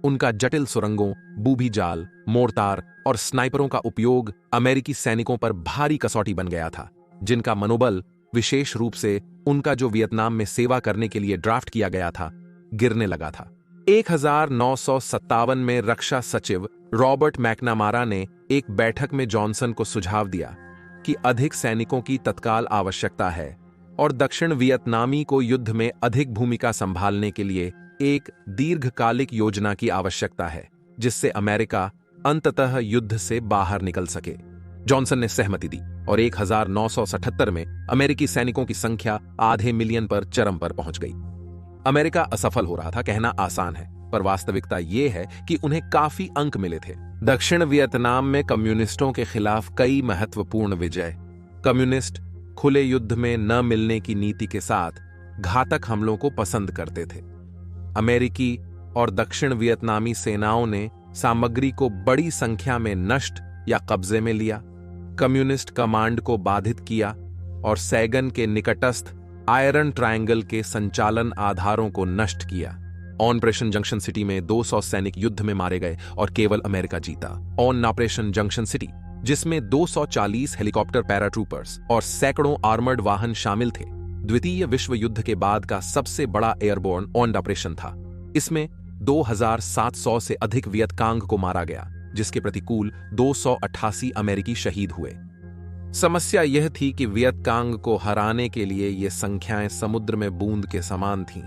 उनका जटिल सुरंगों, बूबी जाल, मोर्टार और स्नाइपरों का उपयोग अमेरिकी सैनिकों पर भारी कसौटी बन गया था, जिनका मनोबल, विशेष रूप से उनका जो वियतनाम में सेवा करने के लिए ड्राफ्ट किया गया था, गिरने लगा था। 1957 में रक्षा सचिव रॉबर्ट मैकनामारा ने एक बैठक में जॉनसन को सुझाव दिया कि अधिक सैनिकों की तत्काल आवश्यकता है और दक्षिण वियतनामी को युद्ध में अधिक भूमिका संभालने के लिए एक दीर्घकालिक योजना की आवश्यकता है, जिससे अमेरिका अंततः युद्ध से बाहर निकल सके। जॉनसन ने सहमति दी और 1977 में अमेरिकी सैनिकों की संख्या आधे मिलियन पर चरम पर पहुंच गई। अमेरिका असफल हो रहा था, कहना आसान है, पर वास्तविकता यह है कि उन्हें काफी अंक मिले थे। दक्षिण वियतनाम में कम्युनिस्टों के खिलाफ कई महत्वपूर्ण विजय। कम्युनिस्ट खुले युद्ध में न मिलने की नीति के साथ घातक हमलों को पसंद करते थे। अमेरिकी और दक्षिण वियतनामी सेनाओं ने सामग्री को बड़ी संख्या में नष्ट या कब्जे में लिया, कम्युनिस्ट कमांड को बाधित किया और सैगन के निकटस्थ आयरन ट्रायंगल के संचालन आधारों को नष्ट किया। ऑपरेशन जंक्शन सिटी में 200 सैनिक युद्ध में मारे गए और केवल अमेरिका जीता। ऑपरेशन जंक्शन सिटी, जिसमें 240 हेलीकॉप्टर पैराट्रूपर्स और सैकड़ों आर्मर्ड वाहन शामिल थे, द्वितीय विश्व युद्ध के बाद का सबसे बड़ा एयरबोर्न ऑपरेशन था। इसमें 2,700 से अधिक वियतकांग को मारा गया, जिसके प्रतिकूल 288 अमेरिकी शहीद हुए। समस्या यह थी कि वियतकांग को हराने के लिए ये संख्याएं समुद्र में बूंद के समान थीं,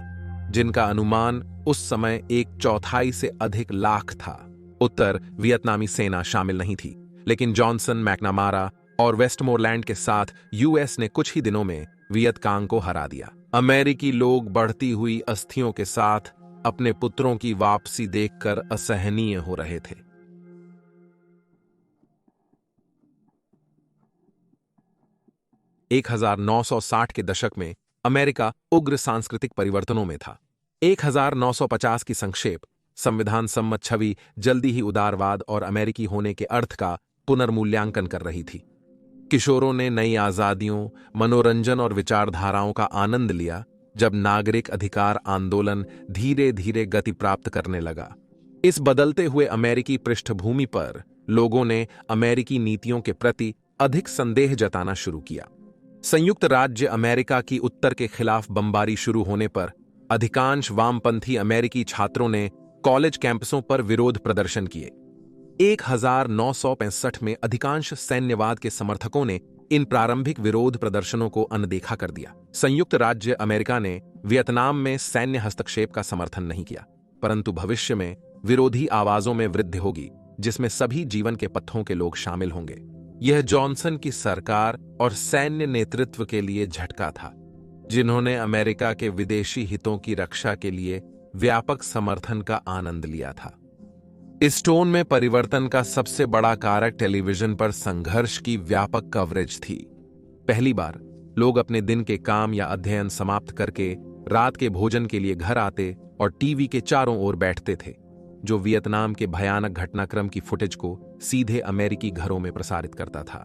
जिनका अनुमान उस समय 1/4 से अधिक लाख था। उत्तर वियतनामी सेना शामिल नहीं थी, लेकिन जॉनसन, मैकनामारा और वेस्टमोरलैंड के साथ यूएस ने कुछ ही दिनों में वियतकांग को हरा दिया। अमेरिकी लोग बढ़ती हुई अस्थियों के साथ अपने पुत्रों की वापसी देखकर असहनीय हो रहे थे। एक 1960 के दशक में अमेरिका उग्र सांस्कृतिक परिवर्तनों में था। 1950 की संक्षेप संविधान सम्मत छवि जल्दी ही उदारवाद और अमेरिकी होने के अर्थ का पुनर्मूल्यांकन कर रही थी। किशोरों ने नई आजादियों, मनोरंजन और विचारधाराओं का आनंद लिया जब नागरिक अधिकार आंदोलन धीरे धीरे गति प्राप्त करने लगा। इस बदलते हुए अमेरिकी पृष्ठभूमि पर लोगों ने अमेरिकी नीतियों के प्रति अधिक संदेह जताना शुरू किया। संयुक्त राज्य अमेरिका की उत्तर के खिलाफ बमबारी शुरू होने पर अधिकांश वामपंथी अमेरिकी छात्रों ने कॉलेज कैंपसों पर विरोध प्रदर्शन किए। 1965 में अधिकांश सैन्यवाद के समर्थकों ने इन प्रारंभिक विरोध प्रदर्शनों को अनदेखा कर दिया। संयुक्त राज्य अमेरिका ने वियतनाम में सैन्य हस्तक्षेप का समर्थन नहीं किया, परंतु भविष्य में विरोधी आवाजों में वृद्धि होगी, जिसमें सभी जीवन के पत्थों के लोग शामिल होंगे। यह जॉनसन की सरकार और सैन्य नेतृत्व के लिए झटका था, जिन्होंने अमेरिका के विदेशी हितों की रक्षा के लिए व्यापक समर्थन का आनंद लिया था। इस टोन में परिवर्तन का सबसे बड़ा कारक टेलीविजन पर संघर्ष की व्यापक कवरेज थी। पहली बार लोग अपने दिन के काम या अध्ययन समाप्त करके रात के भोजन के लिए घर आते और टीवी के चारों ओर बैठते थे, जो वियतनाम के भयानक घटनाक्रम की फुटेज को सीधे अमेरिकी घरों में प्रसारित करता था।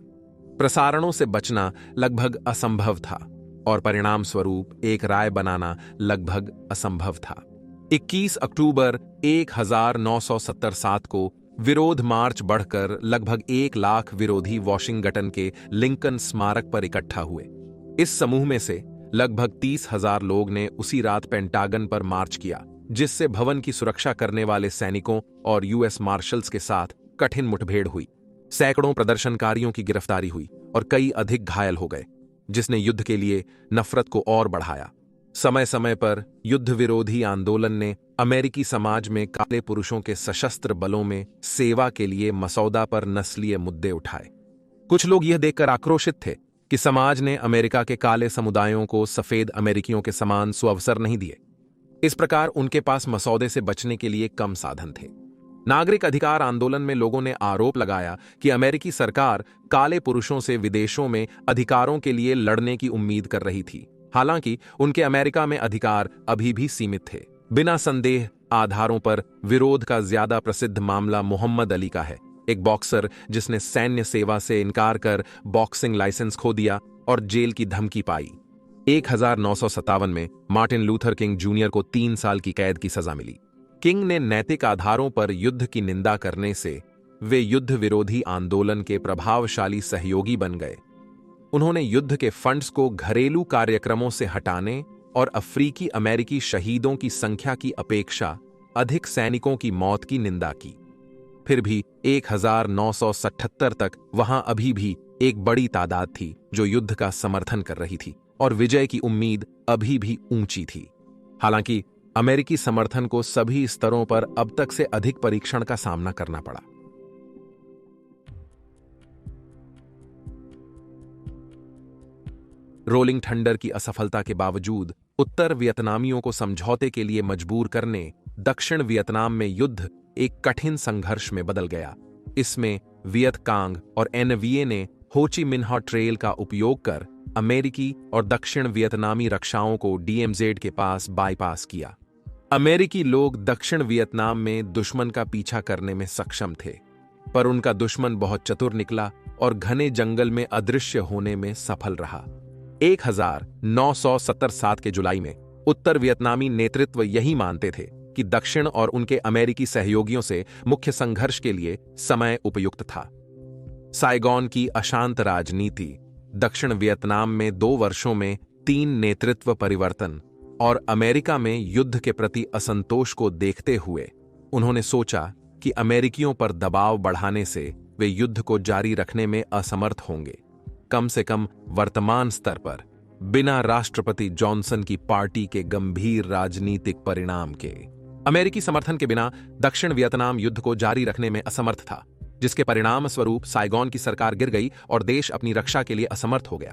प्रसारणों से बचना लगभग असंभव था और परिणाम स्वरूप एक राय बनाना लगभग असंभव था। 21 अक्टूबर 1977 को विरोध मार्च बढ़कर लगभग 1 लाख विरोधी वॉशिंगटन के लिंकन स्मारक पर इकट्ठा हुए। इस समूह में से लगभग 30,000 लोग ने उसी रात पेंटागन पर मार्च किया, जिससे भवन की सुरक्षा करने वाले सैनिकों और यूएस मार्शल्स के साथ कठिन मुठभेड़ हुई। सैकड़ों प्रदर्शनकारियों की गिरफ्तारी हुई और कई अधिक घायल हो गए, जिसने युद्ध के लिए नफरत को और बढ़ाया। समय समय पर युद्ध विरोधी आंदोलन ने अमेरिकी समाज में काले पुरुषों के सशस्त्र बलों में सेवा के लिए मसौदा पर नस्लीय मुद्दे उठाए। कुछ लोग यह देखकर आक्रोशित थे कि समाज ने अमेरिका के काले समुदायों को सफेद अमेरिकियों के समान सुअवसर नहीं दिए। इस प्रकार उनके पास मसौदे से बचने के लिए कम साधन थे। नागरिक अधिकार आंदोलन में लोगों ने आरोप लगाया कि अमेरिकी सरकार काले पुरुषों से विदेशों में अधिकारों के लिए लड़ने की उम्मीद कर रही थी, हालांकि उनके अमेरिका में अधिकार अभी भी सीमित थे। बिना संदेह आधारों पर विरोध का ज्यादा प्रसिद्ध मामला मोहम्मद अली का है, एक बॉक्सर जिसने सैन्य सेवा से इनकार कर बॉक्सिंग लाइसेंस खो दिया और जेल की धमकी पाई। 1957 में मार्टिन लूथर किंग जूनियर को 3 साल की कैद की सजा मिली। किंग ने नैतिक आधारों पर युद्ध की निंदा करने से वे युद्ध विरोधी आंदोलन के प्रभावशाली सहयोगी बन गए। उन्होंने युद्ध के फंड्स को घरेलू कार्यक्रमों से हटाने और अफ्रीकी अमेरिकी शहीदों की संख्या की अपेक्षा अधिक सैनिकों की मौत की निंदा की। फिर भी 1977 तक वहां अभी भी एक बड़ी तादाद थी जो युद्ध का समर्थन कर रही थी और विजय की उम्मीद अभी भी ऊंची थी। हालांकि अमेरिकी समर्थन को सभी स्तरों पर अब तक से अधिक परीक्षण का सामना करना पड़ा। रोलिंग थंडर की असफलता के बावजूद उत्तर वियतनामियों को समझौते के लिए मजबूर करने दक्षिण वियतनाम में युद्ध एक कठिन संघर्ष में बदल गया। इसमें वियत कांग और एनवीए ने हो ची मिन्ह ट्रेल का उपयोग कर अमेरिकी और दक्षिण वियतनामी रक्षाओं को डीएमजेड के पास बाईपास किया। अमेरिकी लोग दक्षिण वियतनाम में दुश्मन का पीछा करने में सक्षम थे, पर उनका दुश्मन बहुत चतुर निकला और घने जंगल में अदृश्य होने में सफल रहा। 1977 के जुलाई में उत्तर वियतनामी नेतृत्व यही मानते थे कि दक्षिण और उनके अमेरिकी सहयोगियों से मुख्य संघर्ष के लिए समय उपयुक्त था। साइगॉन की अशांत राजनीति, दक्षिण वियतनाम में 2 वर्षों में 3 नेतृत्व परिवर्तन और अमेरिका में युद्ध के प्रति असंतोष को देखते हुए उन्होंने सोचा कि अमेरिकियों पर दबाव बढ़ाने से वे युद्ध को जारी रखने में असमर्थ होंगे, कम से कम वर्तमान स्तर पर, बिना राष्ट्रपति जॉनसन की पार्टी के गंभीर राजनीतिक परिणाम के। अमेरिकी समर्थन के बिना दक्षिण वियतनाम युद्ध को जारी रखने में असमर्थ था, जिसके परिणाम स्वरूप साइगॉन की सरकार गिर गई और देश अपनी रक्षा के लिए असमर्थ हो गया।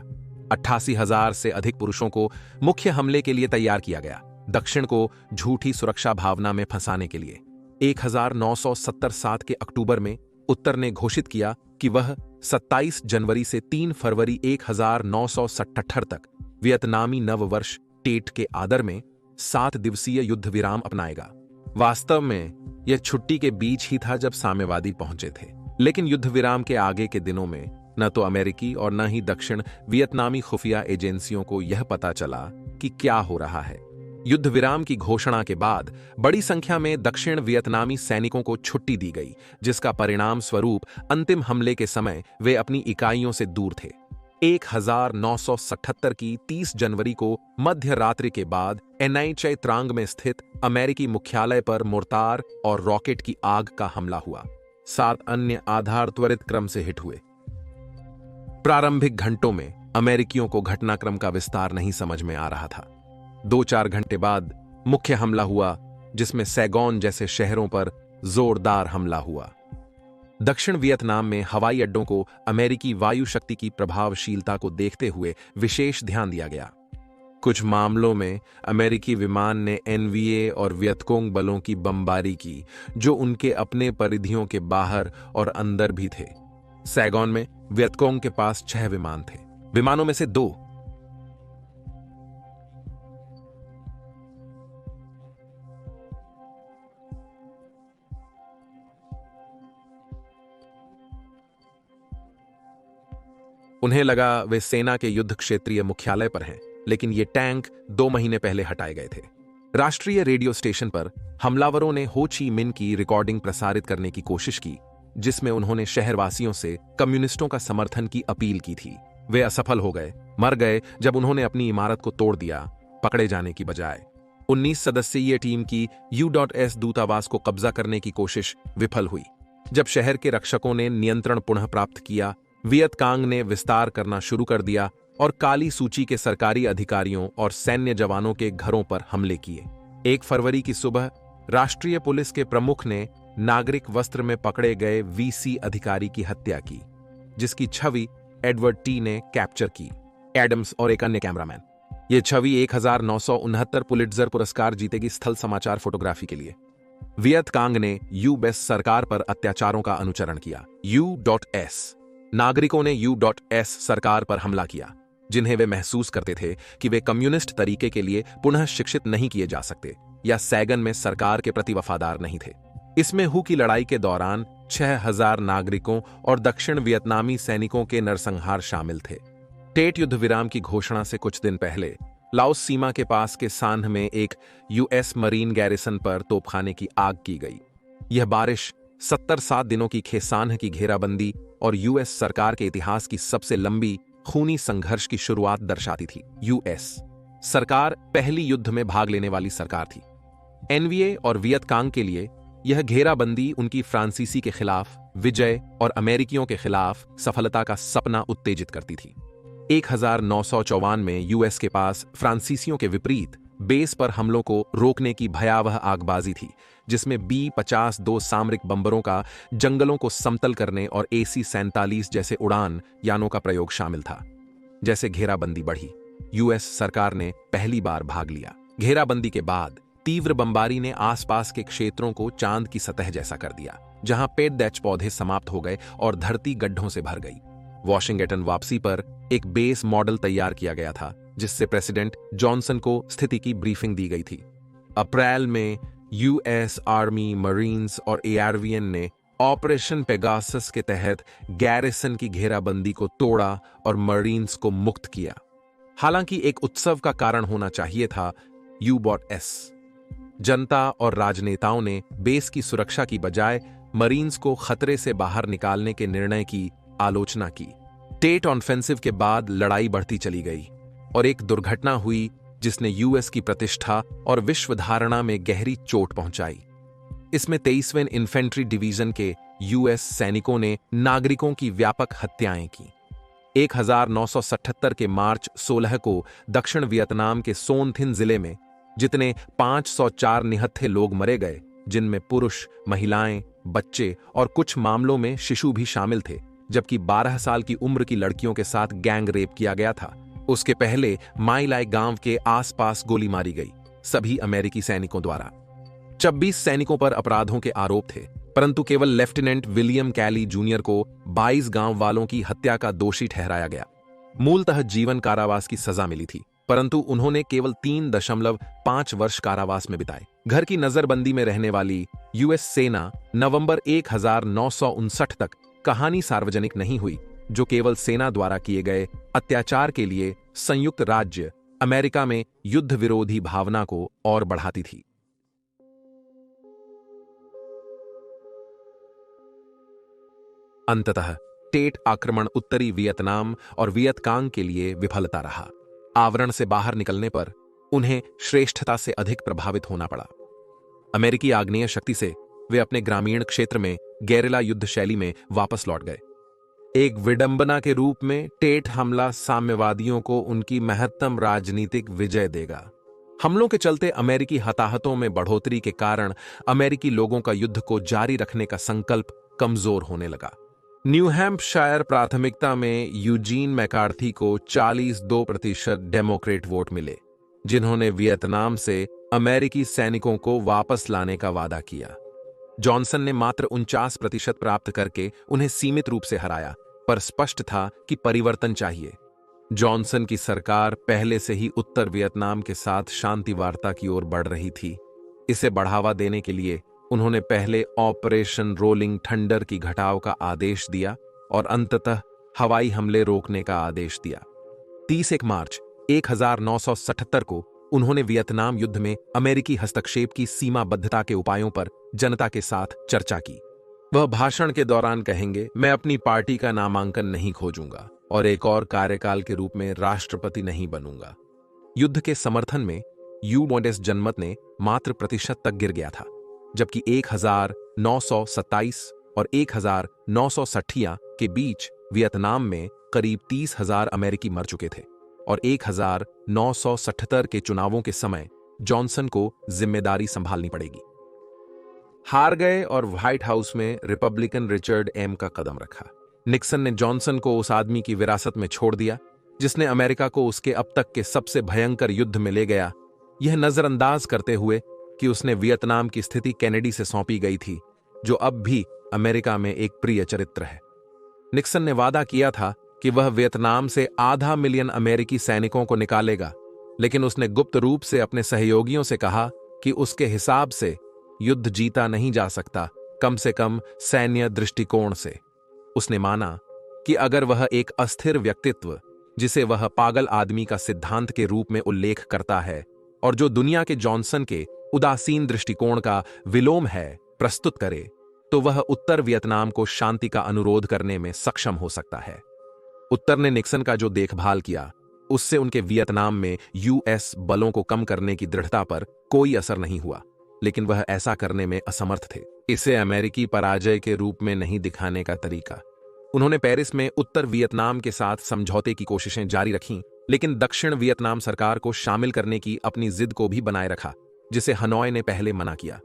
88,000 से अधिक पुरुषों को मुख्य हमले के लिए तैयार किया गया, दक्षिण को झूठी सुरक्षा भावना में फंसाने के लिए। 1977 के अक्टूबर में उत्तर ने घोषित किया कि वह 27 जनवरी से 3 फरवरी 1977 तक वियतनामी नववर्ष टेट के आदर में 7 दिवसीय युद्ध विराम अपनाएगा। वास्तव में यह छुट्टी के बीच ही था जब साम्यवादी पहुंचे थे, लेकिन युद्ध विराम के आगे के दिनों में न तो अमेरिकी और न ही दक्षिण वियतनामी खुफिया एजेंसियों को यह पता चला कि क्या हो रहा है। युद्ध विराम की घोषणा के बाद बड़ी संख्या में दक्षिण वियतनामी सैनिकों को छुट्टी दी गई, जिसका परिणाम स्वरूप अंतिम हमले के समय वे अपनी इकाइयों से दूर थे। 1977 की 30 जनवरी को मध्य रात्रि के बाद NH त्रांग में स्थित अमेरिकी मुख्यालय पर मोर्टार और रॉकेट की आग का हमला हुआ। 7 अन्य आधार त्वरित क्रम से हिट हुए। प्रारंभिक घंटों में अमेरिकियों को घटनाक्रम का विस्तार नहीं समझ में आ रहा था। 2-4 घंटे बाद मुख्य हमला हुआ, जिसमें सैगॉन जैसे शहरों पर जोरदार हमला हुआ। दक्षिण वियतनाम में हवाई अड्डों को अमेरिकी वायु शक्ति की प्रभावशीलता को देखते हुए विशेष ध्यान दिया गया। कुछ मामलों में अमेरिकी विमान ने एनवीए और वियतकोंग बलों की बमबारी की, जो उनके अपने परिधियों के बाहर और अंदर भी थे। सैगॉन में वियतकोंग के पास 6 विमान थे। विमानों में से 2 उन्हें लगा वे सेना के युद्ध क्षेत्रीय मुख्यालय पर हैं, लेकिन ये टैंक 2 महीने पहले हटाए गए थे। राष्ट्रीय रेडियो स्टेशन पर हमलावरों ने हो ची मिन की रिकॉर्डिंग प्रसारित करने की कोशिश की, जिसमें उन्होंने शहरवासियों से कम्युनिस्टों का समर्थन की अपील की थी। वे असफल हो गए, मर गए जब उन्होंने अपनी इमारत को तोड़ दिया, पकड़े जाने की बजाय। 19 सदस्यीय टीम की U.S दूतावास को कब्जा करने की कोशिश विफल हुई। जब शहर के रक्षकों ने नियंत्रण पुनः प्राप्त किया, वियत कांग ने विस्तार करना शुरू कर दिया और काली सूची के सरकारी अधिकारियों और सैन्य जवानों के घरों पर हमले किए। 1 फरवरी की सुबह राष्ट्रीय पुलिस के प्रमुख ने नागरिक वस्त्र में पकड़े गए VC अधिकारी की हत्या की, जिसकी छवि एडवर्ड टी ने कैप्चर की, एडम्स और एक अन्य कैमरामैन। यह छवि 1969 पुलिट्जर पुरस्कार जीतेगी स्थल समाचार फोटोग्राफी के लिए। वियत कांग ने US सरकार पर अत्याचारों का अनुचरण किया। U.S नागरिकों ने U.S सरकार पर हमला किया, जिन्हें वे महसूस करते थे कि वे कम्युनिस्ट तरीके के लिए पुनः शिक्षित नहीं किए जा सकते या सैगन में सरकार के प्रति वफादार नहीं थे। इसमें हू की लड़ाई के दौरान 6000 नागरिकों और दक्षिण वियतनामी सैनिकों के नरसंहार शामिल थे। टेट युद्ध विराम की घोषणा से कुछ दिन पहले लाओस सीमा के पास के सांध में एक US मरीन गैरिसन पर तोपखाने की आग की गई। यह बारिश 77 दिनों की खेसान्ह की घेराबंदी और US सरकार के इतिहास की सबसे लंबी खूनी संघर्ष की शुरुआत दर्शाती थी। US सरकार पहली युद्ध में भाग लेने वाली सरकार थी। NVA और वियत कांग के लिए यह घेराबंदी उनकी फ्रांसीसी के खिलाफ विजय और अमेरिकियों के खिलाफ सफलता का सपना उत्तेजित करती थी। 1954 में US के पास फ्रांसीसियों के विपरीत बेस पर हमलों को रोकने की भयावह आगबाजी थी, जिसमें B-52 सामरिक बम्बरों का जंगलों को समतल करने और AC-47 जैसे उड़ान यानों का प्रयोग शामिल था। जैसे घेराबंदी बढ़ी, US सरकार ने पहली बार भाग लिया। घेराबंदी के बाद तीव्र बमबारी ने आसपास के क्षेत्रों को चांद की सतह जैसा कर दिया, जहां पेड़ पौधे समाप्त हो गए और धरती गड्ढों से भर गई। वॉशिंगटन वापसी पर एक बेस मॉडल तैयार किया गया था, जिससे प्रेसिडेंट जॉनसन को स्थिति की ब्रीफिंग दी गई थी। अप्रैल में US आर्मी, मरीन्स और एआरवीएन ने ऑपरेशन पेगासस के तहत गैरिसन की घेराबंदी को तोड़ा और मरीन्स को मुक्त किया। हालांकि एक उत्सव का कारण होना चाहिए था U.S। जनता और राजनेताओं ने बेस की सुरक्षा की बजाय मरीन्स को खतरे से बाहर निकालने के निर्णय की आलोचना की। टेट ऑफेंसिव के बाद लड़ाई बढ़ती चली गई और एक दुर्घटना हुई जिसने US की प्रतिष्ठा और विश्व धारणा में गहरी चोट पहुंचाई। इसमें 23वें इन्फेंट्री डिवीजन के US सैनिकों ने नागरिकों की व्यापक हत्याएं की। 1977 के मार्च 16 को दक्षिण वियतनाम के सोन थिन जिले में जितने 504 निहत्थे लोग मरे गए, जिनमें पुरुष, महिलाएं, बच्चे और कुछ मामलों में शिशु भी शामिल थे, जबकि 12 साल की उम्र की लड़कियों के साथ गैंग रेप किया गया था। उसके पहले माइलाई गांव के आसपास गोली मारी गई, सभी अमेरिकी सैनिकों द्वारा। 26 सैनिकों पर अपराधों के आरोप थे, परंतु केवल लेफ्टिनेंट विलियम कैली जूनियर को 22 गांव वालों की हत्या का दोषी ठहराया गया। मूलतः जीवन कारावास की सजा मिली थी, परंतु उन्होंने केवल 3.5 वर्ष कारावास में बिताए। घर की नजरबंदी में रहने वाली US सेना नवंबर 1959 तक कहानी सार्वजनिक नहीं हुई, जो केवल सेना द्वारा किए गए अत्याचार के लिए संयुक्त राज्य अमेरिका में युद्ध विरोधी भावना को और बढ़ाती थी। अंततः टेट आक्रमण उत्तरी वियतनाम और वियत कांग के लिए विफलता रहा। आवरण से बाहर निकलने पर उन्हें श्रेष्ठता से अधिक प्रभावित होना पड़ा। अमेरिकी आग्नेय शक्ति से वे अपने ग्रामीण क्षेत्र में गेरिला युद्ध शैली में वापस लौट गए। एक विडंबना के रूप में टेट हमला साम्यवादियों को उनकी महत्तम राजनीतिक विजय देगा। हमलों के चलते अमेरिकी हताहतों में बढ़ोतरी के कारण अमेरिकी लोगों का युद्ध को जारी रखने का संकल्प कमजोर होने लगा। न्यू हैम्पशायर प्राथमिकता में यूजीन मैकार्थी को 42% डेमोक्रेट वोट मिले, जिन्होंने वियतनाम से अमेरिकी सैनिकों को वापस लाने का वादा किया। जॉनसन ने मात्र 49% प्राप्त करके उन्हें सीमित रूप से हराया, पर स्पष्ट था कि परिवर्तन चाहिए। जॉनसन की सरकार पहले से ही उत्तर वियतनाम के साथ शांति वार्ता की ओर बढ़ रही थी। इसे बढ़ावा देने के लिए उन्होंने पहले ऑपरेशन रोलिंग थंडर की घटाव का आदेश दिया और अंततः हवाई हमले रोकने का आदेश दिया। 30 मार्च 1977 को उन्होंने वियतनाम युद्ध में अमेरिकी हस्तक्षेप की सीमाबद्धता के उपायों पर जनता के साथ चर्चा की। वह भाषण के दौरान कहेंगे, मैं अपनी पार्टी का नामांकन नहीं खोजूंगा और एक और कार्यकाल के रूप में राष्ट्रपति नहीं बनूंगा। युद्ध के समर्थन में यू मोडेस जनमत ने मात्र प्रतिशत तक गिर गया था, जबकि 1927 और 1960 के बीच वियतनाम में करीब 30,000 अमेरिकी मर चुके थे और 1977 के चुनावों के समय जॉनसन को जिम्मेदारी संभालनी पड़ेगी। हार गए और व्हाइट हाउस में रिपब्लिकन रिचर्ड एम का कदम रखा। निक्सन ने जॉनसन को उस आदमी की विरासत में छोड़ दिया जिसने अमेरिका को उसके अब तक के सबसे भयंकर युद्ध में ले गया, यह नजरअंदाज करते हुए कि उसने वियतनाम की स्थिति कैनेडी से सौंपी गई थी, जो अब भी अमेरिका में एक प्रिय चरित्र है। निक्सन ने वादा किया था कि वह वियतनाम से 500,000 अमेरिकी सैनिकों को निकालेगा, लेकिन उसने गुप्त रूप से अपने सहयोगियों से कहा कि उसके हिसाब से युद्ध जीता नहीं जा सकता, कम से कम सैन्य दृष्टिकोण से। उसने माना कि अगर वह एक अस्थिर व्यक्तित्व, जिसे वह पागल आदमी का सिद्धांत के रूप में उल्लेख करता है और जो दुनिया के जॉनसन के उदासीन दृष्टिकोण का विलोम है, प्रस्तुत करे, तो वह उत्तर वियतनाम को शांति का अनुरोध करने में सक्षम हो सकता है। उत्तर ने निक्सन का जो देखभाल किया, उससे उनके वियतनाम में यूएस बलों को कम करने की दृढ़ता पर कोई असर नहीं हुआ, लेकिन वह ऐसा करने में असमर्थ थे। इसे अमेरिकी पराजय के रूप में नहीं दिखाने का तरीका। उन्होंने पेरिस में उत्तर वियतनाम के साथ समझौते की कोशिशें जारी रखीं, लेकिन दक्षिण वियतनाम सरकार को शामिल करने की अपनी जिद को भी बनाए रखा, जिसे हनोई ने पहले मना किया।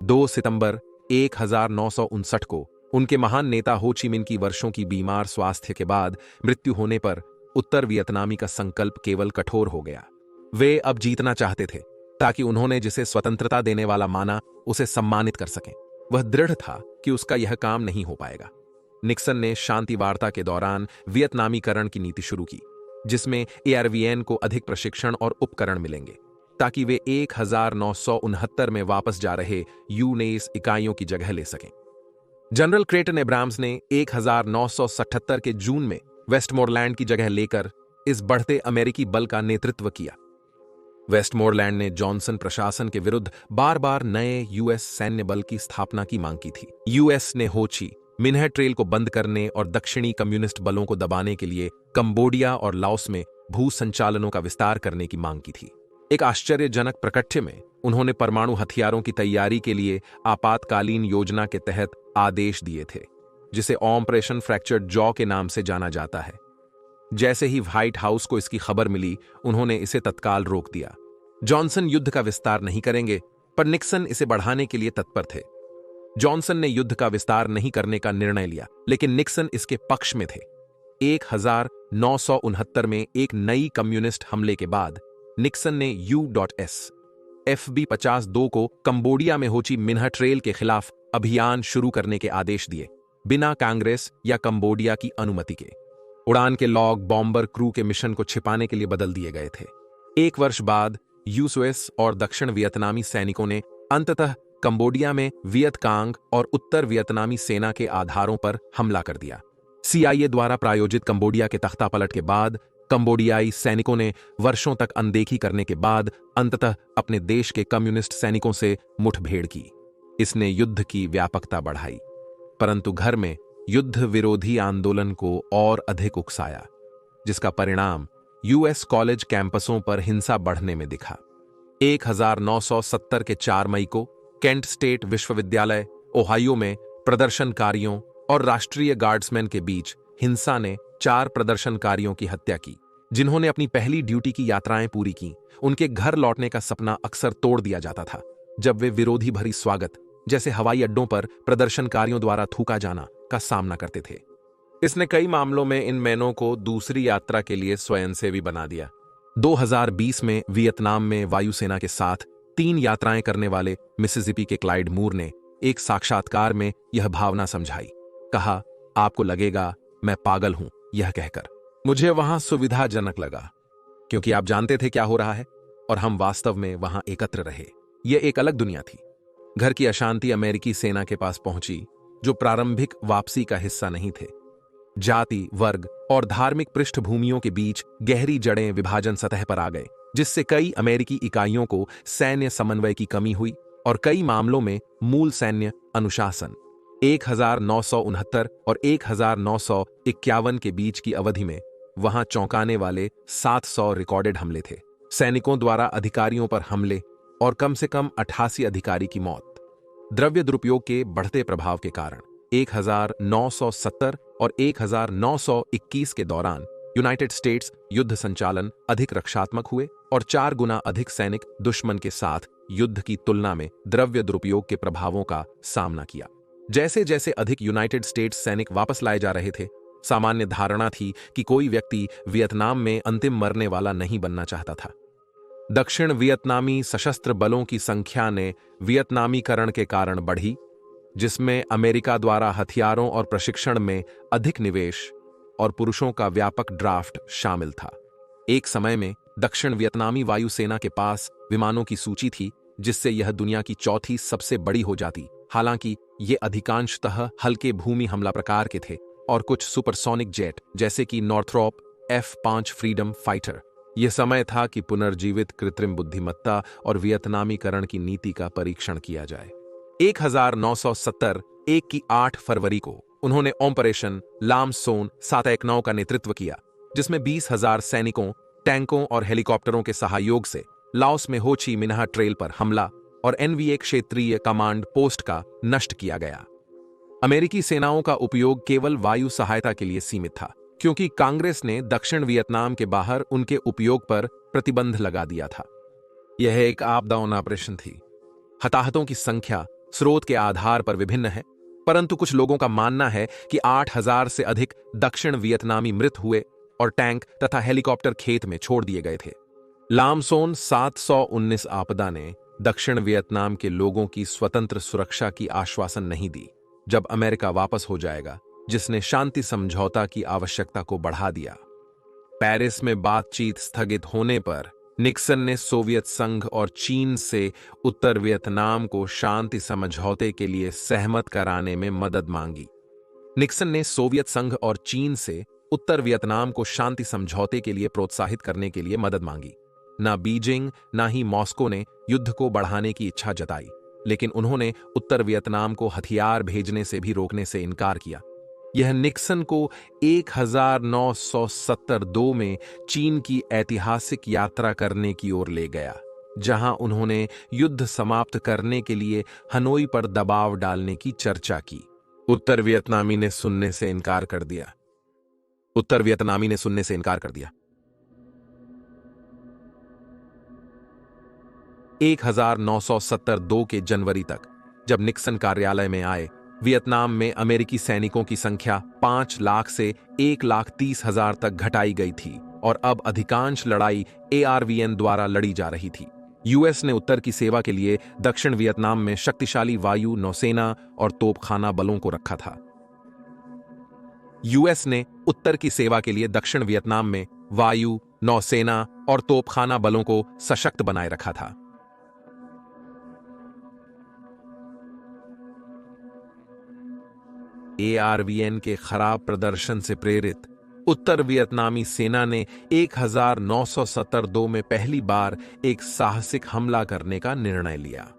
2 सितंबर 1959 को उनके महान नेता हो ची मिन की वर्षों की बीमार स्वास्थ्य के बाद मृत्यु होने पर उत्तर वियतनामी का संकल्प केवल कठोर हो गया। वे अब जीतना चाहते थे ताकि उन्होंने जिसे स्वतंत्रता देने वाला माना उसे सम्मानित कर सकें। वह दृढ़ था कि उसका यह काम नहीं हो पाएगा। निक्सन ने शांति वार्ता के दौरान वियतनामीकरण की नीति शुरू की, जिसमें एआरवीएन को अधिक प्रशिक्षण और उपकरण मिलेंगे ताकि वे 1969 में वापस जा रहे यूनेस इकाइयों की जगह ले सकें। जनरल क्रेटन एब्राम्स ने 1977 के जून में वेस्टमोरलैंड की जगह लेकर इस बढ़ते अमेरिकी बल का नेतृत्व किया। वेस्टमोरलैंड ने जॉनसन प्रशासन के विरुद्ध बार बार नए यूएस सैन्य बल की स्थापना की मांग की थी। यूएस ने हो ची मिन्ह ट्रेल को बंद करने और दक्षिणी कम्युनिस्ट बलों को दबाने के लिए कंबोडिया और लाओस में भू संचालनों का विस्तार करने की मांग की थी। एक आश्चर्यजनक प्रकृत्य में उन्होंने परमाणु हथियारों की तैयारी के लिए आपातकालीन योजना के तहत आदेश दिए थे, जिसे ऑपरेशन फ्रैक्चर्ड जॉ के नाम से जाना जाता है। जैसे ही व्हाइट हाउस को इसकी खबर मिली, उन्होंने इसे तत्काल रोक दिया। जॉनसन युद्ध का विस्तार नहीं करेंगे, पर निक्सन इसे बढ़ाने के लिए तत्पर थे। जॉनसन ने युद्ध का विस्तार नहीं करने का निर्णय लिया, लेकिन निक्सन इसके पक्ष में थे। 1969 में एक नई कम्युनिस्ट हमले के बाद निक्सन ने U.S. FB-52 को कंबोडिया में हो ची मिन्ह ट्रेल के खिलाफ अभियान शुरू करने के आदेश दिए, बिना कांग्रेस या कंबोडिया की अनुमति के। उड़ान के लॉग बॉम्बर क्रू के मिशन को छिपाने के लिए बदल दिए गए थे। 1 वर्ष बाद यूएस और दक्षिण वियतनामी सैनिकों ने अंततः कंबोडिया में वियतकांग और उत्तर वियतनामी सेना के आधारों पर हमला कर दिया। CIA द्वारा प्रायोजित कंबोडिया के तख्तापलट के बाद कंबोडियाई सैनिकों ने वर्षों तक अनदेखी करने के बाद अंततः अपने देश के कम्युनिस्ट सैनिकों से मुठभेड़ की। इसने युद्ध की व्यापकता बढ़ाई, परंतु घर में युद्ध विरोधी आंदोलन को और अधिक उकसाया, जिसका परिणाम यूएस कॉलेज कैंपसों पर हिंसा बढ़ने में दिखा। 1970 के 4 मई को केंट स्टेट विश्वविद्यालय ओहायो में प्रदर्शनकारियों और राष्ट्रीय गार्ड्समैन के बीच हिंसा ने 4 प्रदर्शनकारियों की हत्या की, जिन्होंने अपनी पहली ड्यूटी की यात्राएं पूरी की। उनके घर लौटने का सपना अक्सर तोड़ दिया जाता था जब वे विरोधी भरी स्वागत, जैसे हवाई अड्डों पर प्रदर्शनकारियों द्वारा थूका जाना, का सामना करते थे। इसने कई मामलों में इन मैनों को दूसरी यात्रा के लिए स्वयंसेवी बना दिया। 2020 में वियतनाम में वायुसेना के साथ 3 यात्राएं करने वाले मिसिसिपी के क्लाइड मूर ने एक साक्षात्कार में यह भावना समझाई। कहा, आपको लगेगा मैं पागल हूं यह कहकर। मुझे वहां सुविधाजनक लगा, क्योंकि आप जानते थे क्या हो रहा है और हम वास्तव में वहां एकत्र रहे। यह एक अलग दुनिया थी। घर की अशांति अमेरिकी सेना के पास पहुंची, जो प्रारंभिक वापसी का हिस्सा नहीं थे। जाति, वर्ग और धार्मिक पृष्ठभूमियों के बीच गहरी जड़ें विभाजन सतह पर आ गए, जिससे कई अमेरिकी इकाइयों को सैन्य समन्वय की कमी हुई और कई मामलों में मूल सैन्य अनुशासन 1969 और 1951 के बीच की अवधि में वहां चौंकाने वाले 700 रिकॉर्डेड हमले थे। सैनिकों द्वारा अधिकारियों पर हमले और कम से कम 88 अधिकारी की मौत। द्रव्य दुरुपयोग के बढ़ते प्रभाव के कारण 1970 और 1921 के दौरान यूनाइटेड स्टेट्स युद्ध संचालन अधिक रक्षात्मक हुए और 4 गुना अधिक सैनिक दुश्मन के साथ युद्ध की तुलना में द्रव्य दुरुपयोग के प्रभावों का सामना किया। जैसे जैसे अधिक यूनाइटेड स्टेट्स सैनिक वापस लाए जा रहे थे, सामान्य धारणा थी कि कोई व्यक्ति वियतनाम में अंतिम मरने वाला नहीं बनना चाहता था। दक्षिण वियतनामी सशस्त्र बलों की संख्या ने वियतनामीकरण के कारण बढ़ी, जिसमें अमेरिका द्वारा हथियारों और प्रशिक्षण में अधिक निवेश और पुरुषों का व्यापक ड्राफ्ट शामिल था। एक समय में दक्षिण वियतनामी वायुसेना के पास विमानों की सूची थी, जिससे यह दुनिया की चौथी सबसे बड़ी हो जाती। हालांकि ये अधिकांशतः हल्के भूमि हमला प्रकार के थे और कुछ सुपरसोनिक जेट जैसे कि नॉर्थरोप F-5 फ्रीडम फाइटर। यह समय था कि पुनर्जीवित कृत्रिम बुद्धिमत्ता और वियतनामीकरण की नीति का परीक्षण किया जाए। 1970 की 8 फरवरी को उन्होंने ऑपरेशन लाम सोन 719 का नेतृत्व किया, जिसमें 20,000 सैनिकों, टैंकों और हेलीकॉप्टरों के सहयोग से लाओस में हो ची मिन्ह ट्रेल पर हमला और NVA क्षेत्रीय कमांड पोस्ट का नष्ट किया गया। अमेरिकी सेनाओं का उपयोग केवल वायु सहायता के लिए सीमित था, क्योंकि कांग्रेस ने दक्षिण वियतनाम के बाहर उनके उपयोग पर प्रतिबंध लगा दिया था। यह एक अप डाउन ऑपरेशन थी। हताहतों की संख्या स्रोत के आधार पर विभिन्न है, परंतु कुछ लोगों का मानना है कि 8,000 से अधिक दक्षिण वियतनामी मृत हुए और टैंक तथा हेलीकॉप्टर खेत में छोड़ दिए गए थे। लामसोन 719 आपदा ने दक्षिण वियतनाम के लोगों की स्वतंत्र सुरक्षा की आश्वासन नहीं दी, जब अमेरिका वापस हो जाएगा, जिसने शांति समझौता की आवश्यकता को बढ़ा दिया। पेरिस में बातचीत स्थगित होने पर निक्सन ने सोवियत संघ और चीन से उत्तर वियतनाम को शांति समझौते के लिए सहमत कराने में मदद मांगी। निक्सन ने सोवियत संघ और चीन से उत्तर वियतनाम को शांति समझौते के लिए प्रोत्साहित करने के लिए मदद मांगी। ना बीजिंग ना ही मॉस्को ने युद्ध को बढ़ाने की इच्छा जताई, लेकिन उन्होंने उत्तर वियतनाम को हथियार भेजने से भी रोकने से इनकार किया। यह निक्सन को 1972 में चीन की ऐतिहासिक यात्रा करने की ओर ले गया, जहां उन्होंने युद्ध समाप्त करने के लिए हनोई पर दबाव डालने की चर्चा की। उत्तर वियतनामी ने सुनने से इनकार कर दिया। 1972 के जनवरी तक, जब निक्सन कार्यालय में आए, वियतनाम में अमेरिकी सैनिकों की संख्या 5 लाख से 1,30,000 तक घटाई गई थी और अब अधिकांश लड़ाई ARVN द्वारा लड़ी जा रही थी। यूएस ने उत्तर की सेवा के लिए दक्षिण वियतनाम में शक्तिशाली वायु, नौसेना और तोपखाना बलों को रखा था। यूएस ने उत्तर की सेवा के लिए दक्षिण वियतनाम में वायु, नौसेना और तोपखाना बलों को सशक्त बनाए रखा था। ARVN के खराब प्रदर्शन से प्रेरित उत्तर वियतनामी सेना ने 1972 में पहली बार एक साहसिक हमला करने का निर्णय लिया।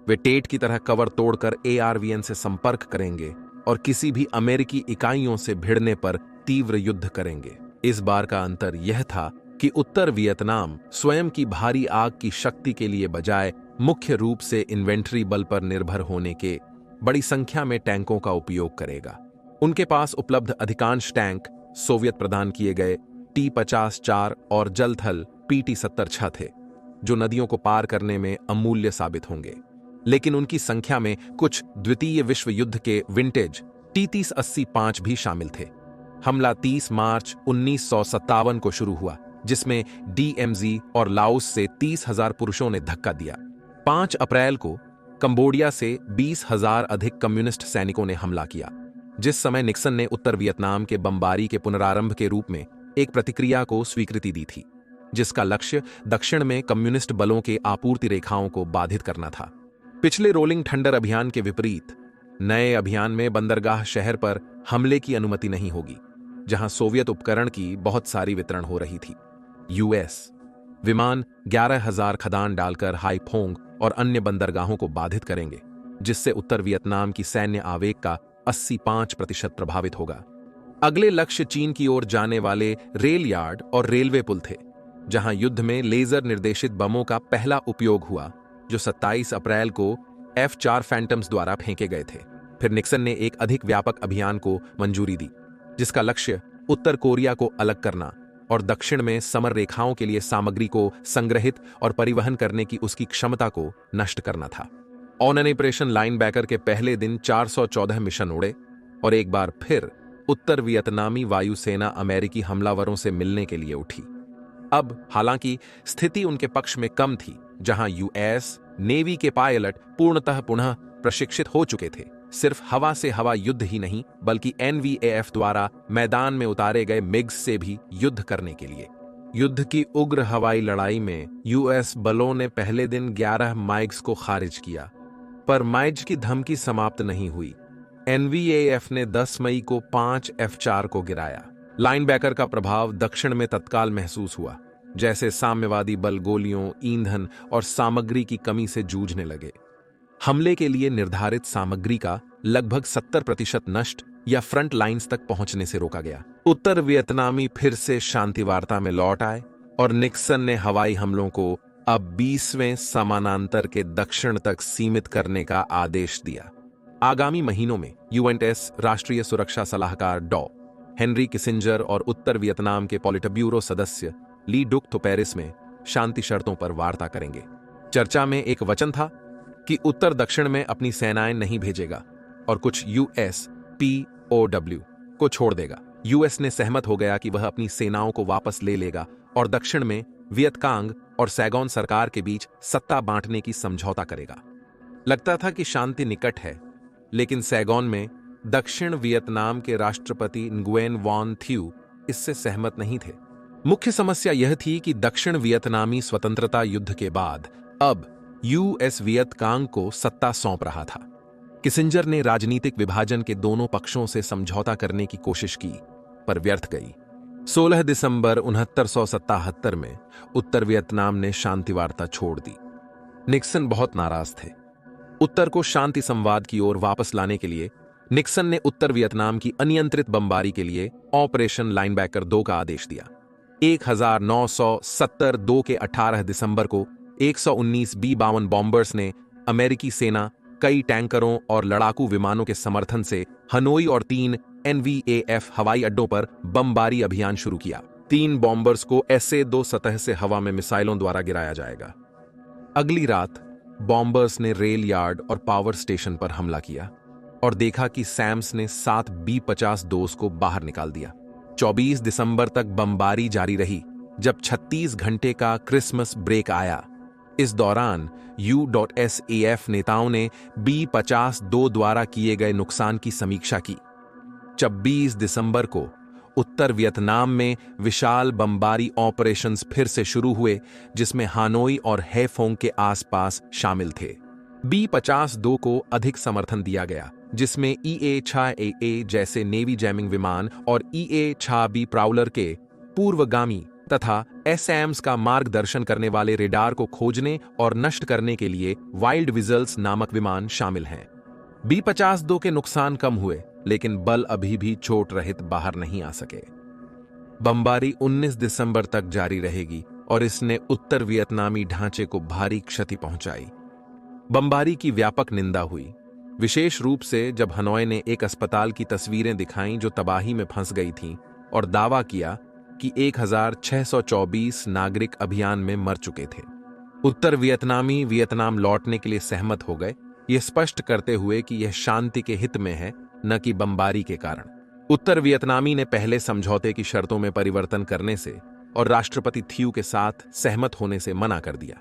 वे टेट की तरह कवर तोड़कर ARVN से संपर्क करेंगे और किसी भी अमेरिकी इकाइयों से भिड़ने पर तीव्र युद्ध करेंगे। इस बार का अंतर यह था कि उत्तर वियतनाम स्वयं की भारी आग की शक्ति के लिए बजाय मुख्य रूप से इन्वेंट्री बल पर निर्भर होने के बड़ी संख्या में टैंकों का उपयोग करेगा। उनके पास उपलब्ध अधिकांश टैंक सोवियत प्रदान किए गए T-50-4 और जलथल PT-70-6 थे, जो नदियों को पार करने में अमूल्य साबित होंगे। लेकिन उनकी संख्या में कुछ द्वितीय विश्व युद्ध के विंटेज T-30-80-5 भी शामिल थे। हमला 30 मार्च 1957 को शुरू हुआ, जिसमें DMZ और लाओस से 30,000 पुरुषों ने धक्का दिया। 5 अप्रैल को कंबोडिया से 20,000 अधिक कम्युनिस्ट सैनिकों ने हमला किया। जिस समय निक्सन ने उत्तर वियतनाम के बमबारी के पुनरारंभ के रूप में एक प्रतिक्रिया को स्वीकृति दी थी, जिसका लक्ष्य दक्षिण में कम्युनिस्ट बलों के आपूर्ति रेखाओं को बाधित करना था। पिछले रोलिंग थंडर अभियान के विपरीत, नए अभियान में बंदरगाह शहर पर हमले की अनुमति नहीं होगी। जहां सोवियत उपकरण की बहुत सारी वितरण हो रही थी। यूएस विमान 11,000 खदान डालकर हाइफोंग और अन्य बंदरगाहों को बाधित करेंगे, जिससे उत्तर वियतनाम की सैन्य आवेग का 85% प्रभावित होगा। अगले लक्ष्य चीन की ओर जाने वाले रेल यार्ड और रेलवे पुल थे, जहां युद्ध में लेजर निर्देशित बमों का पहला उपयोग हुआ, जो 27 अप्रैल को F-4 फैंटम्स द्वारा फेंके गए थे। फिर निक्सन ने एक अधिक व्यापक अभियान को मंजूरी दी, जिसका लक्ष्य उत्तर कोरिया को अलग करना और दक्षिण में समर रेखाओं के लिए सामग्री को संग्रहित और परिवहन करने की उसकी क्षमता को नष्ट करना था। ऑपरेशन लाइनबैकर के पहले दिन 414 मिशन उड़े और एक बार फिर उत्तर वियतनामी वायुसेना अमेरिकी हमलावरों से मिलने के लिए उठी। अब हालांकि स्थिति उनके पक्ष में कम थी, जहां यूएस नेवी के पायलट पूर्णतः पुनः प्रशिक्षित हो चुके थे। सिर्फ हवा से हवा युद्ध ही नहीं, बल्कि NVAF द्वारा मैदान में उतारे गए मिग्स से भी युद्ध करने के लिए। युद्ध की उग्र हवाई लड़ाई में यूएस बलों ने पहले दिन 11 माइग्स को खारिज किया, पर माइज की धमकी समाप्त नहीं हुई। NVAF ने 10 मई को 5 F-4 को गिराया। लाइनबैकर का प्रभाव दक्षिण में तत्काल महसूस हुआ, जैसे साम्यवादी बल गोलियों, ईंधन और सामग्री की कमी से जूझने लगे। हमले के लिए निर्धारित सामग्री का लगभग 70% नष्ट या फ्रंट लाइंस तक पहुंचने से रोका गया। उत्तर वियतनामी फिर से शांति वार्ता में लौट आए और निक्सन ने हवाई हमलों को अब 20वें समानांतर के दक्षिण तक सीमित करने का आदेश दिया। आगामी महीनों में यूएनएस राष्ट्रीय सुरक्षा सलाहकार डॉ हेनरी किसिंजर और उत्तर वियतनाम के पॉलिटब्यूरो सदस्य ली डुक तो पेरिस में शांति शर्तों पर वार्ता करेंगे। चर्चा में एक वचन था कि उत्तर दक्षिण में अपनी सेनाएं नहीं भेजेगा और कुछ USPOW को छोड़ देगा। यूएस ने सहमत हो गया कि वह अपनी सेनाओं को वापस ले लेगा और दक्षिण में वियतकांग और सैगोन सरकार के बीच सत्ता बांटने की समझौता करेगा। लगता था कि शांति निकट है, लेकिन सैगोन में दक्षिण वियतनाम के राष्ट्रपति न्गुएन वॉन थ्यू इससे सहमत नहीं थे। मुख्य समस्या यह थी कि दक्षिण वियतनामी स्वतंत्रता युद्ध के बाद अब यूएस वियतकांग को सत्ता सौंप रहा था। किसिंजर ने राजनीतिक विभाजन के दोनों पक्षों से समझौता करने की कोशिश की, पर व्यर्थ गई। 16 दिसंबर 1977 में उत्तर वियतनाम ने शांति वार्ता छोड़ दी। निक्सन बहुत नाराज थे। उत्तर को शांति संवाद की ओर वापस लाने के लिए निक्सन ने उत्तर वियतनाम की अनियंत्रित बमबारी के लिए ऑपरेशन लाइनबैकर 2 का आदेश दिया। 1970 2 के 18 दिसंबर को 119 B-52 बॉम्बर्स ने अमेरिकी सेना, कई टैंकरों और लड़ाकू विमानों के समर्थन से हनोई और 3 NVAF हवाई अड्डों पर बमबारी अभियान शुरू किया। 3 बॉम्बर्स को SA-2 सतह से हवा में मिसाइलों द्वारा गिराया जाएगा। अगली रात बॉम्बर्स ने रेल यार्ड और पावर स्टेशन पर हमला किया और देखा कि सैम्स ने 7 B-52 को बाहर निकाल दिया। 24 दिसंबर तक बमबारी जारी रही, जब 36 घंटे का क्रिसमस ब्रेक आया। इस दौरान U.SAF नेताओं ने B-52 द्वारा किए गए नुकसान की समीक्षा की। 26 दिसंबर को उत्तर वियतनाम में विशाल बमबारी ऑपरेशंस फिर से शुरू हुए, जिसमें हानोई और हैफोंग के आसपास शामिल थे। B-52 को अधिक समर्थन दिया गया, जिसमें EA-6AA जैसे नेवी जैमिंग विमान और EA-6B प्राउलर के पूर्वगामी तथा SAMs का मार्गदर्शन करने वाले रेडार को खोजने और नष्ट करने के लिए वाइल्ड विजल्स नामक विमान शामिल हैं। B-52 के नुकसान कम हुए, लेकिन बल अभी भी चोट रहित बाहर नहीं आ सके। बमबारी 19 दिसंबर तक जारी रहेगी और इसने उत्तर वियतनामी ढांचे को भारी क्षति पहुंचाई। बमबारी की व्यापक निंदा हुई, विशेष रूप से जब हनोई ने एक अस्पताल की तस्वीरें दिखाईं जो तबाही में फंस गई थीं और दावा किया कि 1624 नागरिक अभियान में मर चुके थे। उत्तर वियतनामी वियतनाम लौटने के लिए सहमत हो गए, यह स्पष्ट करते हुए कि यह शांति के हित में है, न कि बमबारी के कारण। उत्तर वियतनामी ने पहले समझौते की शर्तों में परिवर्तन करने से और राष्ट्रपति थ्यू के साथ सहमत होने से मना कर दिया।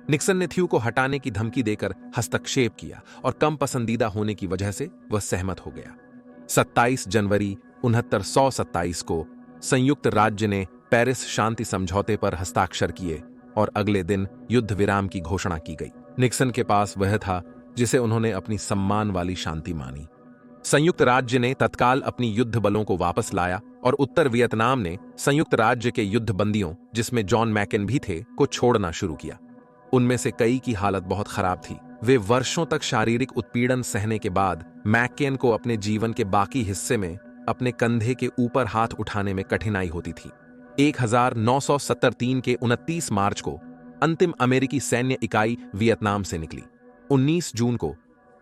निक्सन ने थ्यू को हटाने की धमकी देकर हस्तक्षेप किया और कम पसंदीदा होने की वजह से वह सहमत हो गया। 27 जनवरी 1927 को संयुक्त राज्य ने पेरिस शांति समझौते पर हस्ताक्षर किए और अगले दिन युद्ध विराम की घोषणा की गई। निक्सन के पास वह था जिसे उन्होंने अपनी सम्मान वाली शांति मानी। संयुक्त राज्य ने तत्काल अपनी युद्ध बलों को वापस लाया और उत्तर वियतनाम ने संयुक्त राज्य के युद्ध बंदियों, जिसमें जॉन मैकेन भी थे, को छोड़ना शुरू किया। उनमें से कई की हालत बहुत खराब थी। वे वर्षों तक शारीरिक उत्पीड़न सहने के बाद मैकेन को अपने जीवन के बाकी हिस्से में अपने कंधे के ऊपर हाथ उठाने में कठिनाई होती थी। 1973 के 29 मार्च को अंतिम अमेरिकी सैन्य इकाई वियतनाम से निकली। 19 जून को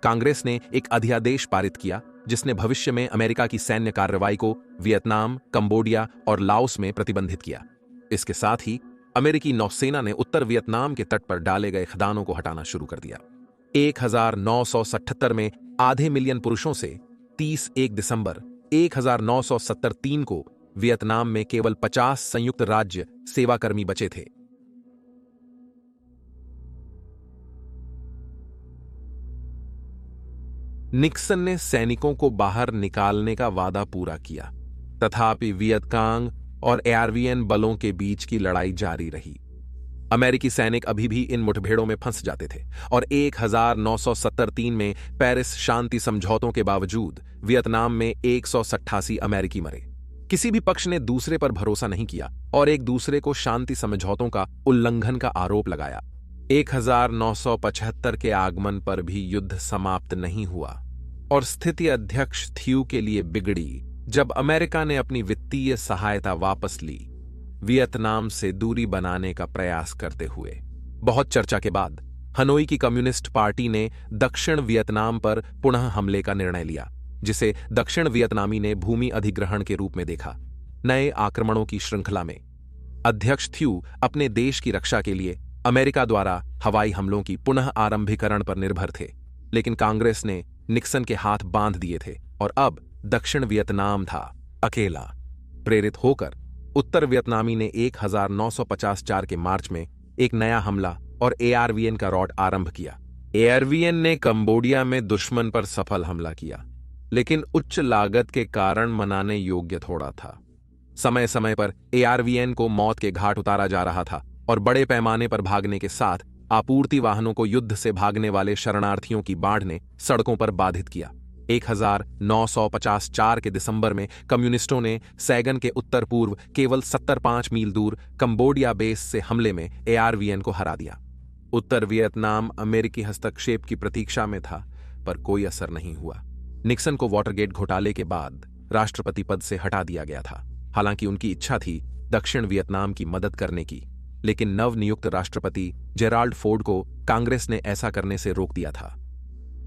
कांग्रेस ने एक अध्यादेश पारित किया जिसने भविष्य में अमेरिका की सैन्य कार्रवाई को वियतनाम, कंबोडिया और लाओस में प्रतिबंधित किया। इसके साथ ही अमेरिकी नौसेना ने उत्तर वियतनाम के तट पर डाले गए खदानों को हटाना शुरू कर दिया। 1977 में आधे मिलियन पुरुषों से 31 दिसंबर 1973 को वियतनाम में केवल 50 संयुक्त राज्य सेवाकर्मी बचे थे। निक्सन ने सैनिकों को बाहर निकालने का वादा पूरा किया, तथापि वियतकांग और एआरवीएन बलों के बीच की लड़ाई जारी रही। अमेरिकी सैनिक अभी भी इन मुठभेड़ों में फंस जाते थे और 1973 में पेरिस शांति समझौतों के बावजूद वियतनाम में 188 अमेरिकी मरे। किसी भी पक्ष ने दूसरे पर भरोसा नहीं किया और एक दूसरे को शांति समझौतों का उल्लंघन का आरोप लगाया। 1975 के आगमन पर भी युद्ध समाप्त नहीं हुआ और स्थिति अध्यक्ष थियू के लिए बिगड़ी जब अमेरिका ने अपनी वित्तीय सहायता वापस ली, वियतनाम से दूरी बनाने का प्रयास करते हुए। बहुत चर्चा के बाद हनोई की कम्युनिस्ट पार्टी ने दक्षिण वियतनाम पर पुनः हमले का निर्णय लिया, जिसे दक्षिण वियतनामी ने भूमि अधिग्रहण के रूप में देखा। नए आक्रमणों की श्रृंखला में अध्यक्ष थियू अपने देश की रक्षा के लिए अमेरिका द्वारा हवाई हमलों की पुनः आरंभीकरण पर निर्भर थे, लेकिन कांग्रेस ने निक्सन के हाथ बांध दिए थे और अब दक्षिण वियतनाम था अकेला। प्रेरित होकर उत्तर वियतनामी ने 1954 के मार्च में एक नया हमला और एआरवीएन का रॉड आरंभ किया। एआरवीएन ने कंबोडिया में दुश्मन पर सफल हमला किया, लेकिन उच्च लागत के कारण मनाने योग्य थोड़ा था। समय समय पर एआरवीएन को मौत के घाट उतारा जा रहा था और बड़े पैमाने पर भागने के साथ आपूर्ति वाहनों को युद्ध से भागने वाले शरणार्थियों की बाढ़ ने सड़कों पर बाधित किया। 1954 के दिसंबर में कम्युनिस्टों ने सैगन के उत्तर पूर्व केवल 75 मील दूर कंबोडिया बेस से हमले में एआरवीएन को हरा दिया। उत्तर वियतनाम अमेरिकी हस्तक्षेप की प्रतीक्षा में था, पर कोई असर नहीं हुआ। निक्सन को वाटरगेट घोटाले के बाद राष्ट्रपति पद से हटा दिया गया था। हालांकि उनकी इच्छा थी दक्षिण वियतनाम की मदद करने की, लेकिन नवनियुक्त राष्ट्रपति जेराल्ड फोर्ड को कांग्रेस ने ऐसा करने से रोक दिया था।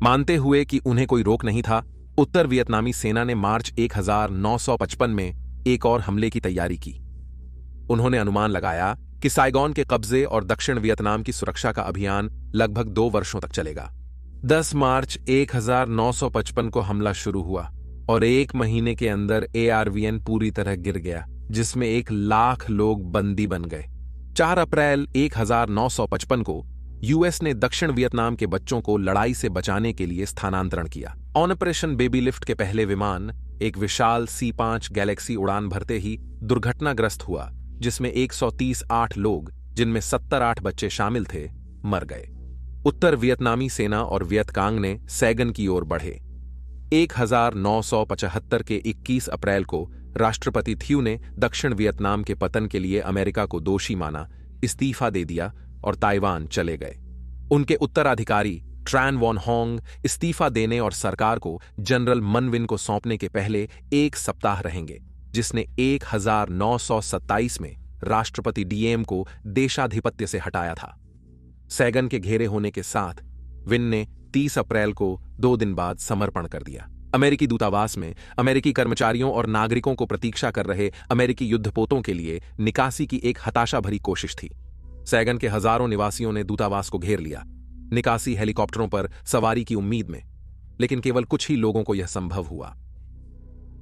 मानते हुए कि उन्हें कोई रोक नहीं था, उत्तर वियतनामी सेना ने मार्च 1955 में एक और हमले की तैयारी की। उन्होंने अनुमान लगाया कि साइगॉन के कब्जे और दक्षिण वियतनाम की सुरक्षा का अभियान लगभग 2 वर्षों तक चलेगा। 10 मार्च 1955 को हमला शुरू हुआ और 1 महीने के अंदर एआरवीएन पूरी तरह गिर गया, जिसमें 1 लाख लोग बंदी बन गए। 4 अप्रैल 1955 को यूएस ने दक्षिण वियतनाम के बच्चों को लड़ाई से बचाने के लिए स्थानांतरण किया। ऑपरेशन बेबी लिफ्ट के पहले विमान, एक विशाल C-5 गैलेक्सी उड़ान भरते ही दुर्घटनाग्रस्त हुआ, जिसमें 138 लोग, जिनमें 78 बच्चे शामिल थे, मर गए। उत्तर वियतनामी सेना और वियतकांग ने सैगन की ओर बढ़े। 1975 के 21 अप्रैल को राष्ट्रपति थियू ने दक्षिण वियतनाम के पतन के लिए अमेरिका को दोषी माना, इस्तीफा दे दिया और ताइवान चले गए। उनके उत्तराधिकारी ट्रैन वॉन होंग इस्तीफा देने और सरकार को जनरल मन विन को सौंपने के पहले 1 सप्ताह रहेंगे, जिसने 1927 में राष्ट्रपति डीएम को देशाधिपत्य से हटाया था। सैगन के घेरे होने के साथ विन ने 30 अप्रैल को 2 दिन बाद समर्पण कर दिया। अमेरिकी दूतावास में अमेरिकी कर्मचारियों और नागरिकों को प्रतीक्षा कर रहे अमेरिकी युद्धपोतों के लिए निकासी की एक हताशा भरी कोशिश थी। सैगन के हजारों निवासियों ने दूतावास को घेर लिया, निकासी हेलीकॉप्टरों पर सवारी की उम्मीद में, लेकिन केवल कुछ ही लोगों को यह संभव हुआ।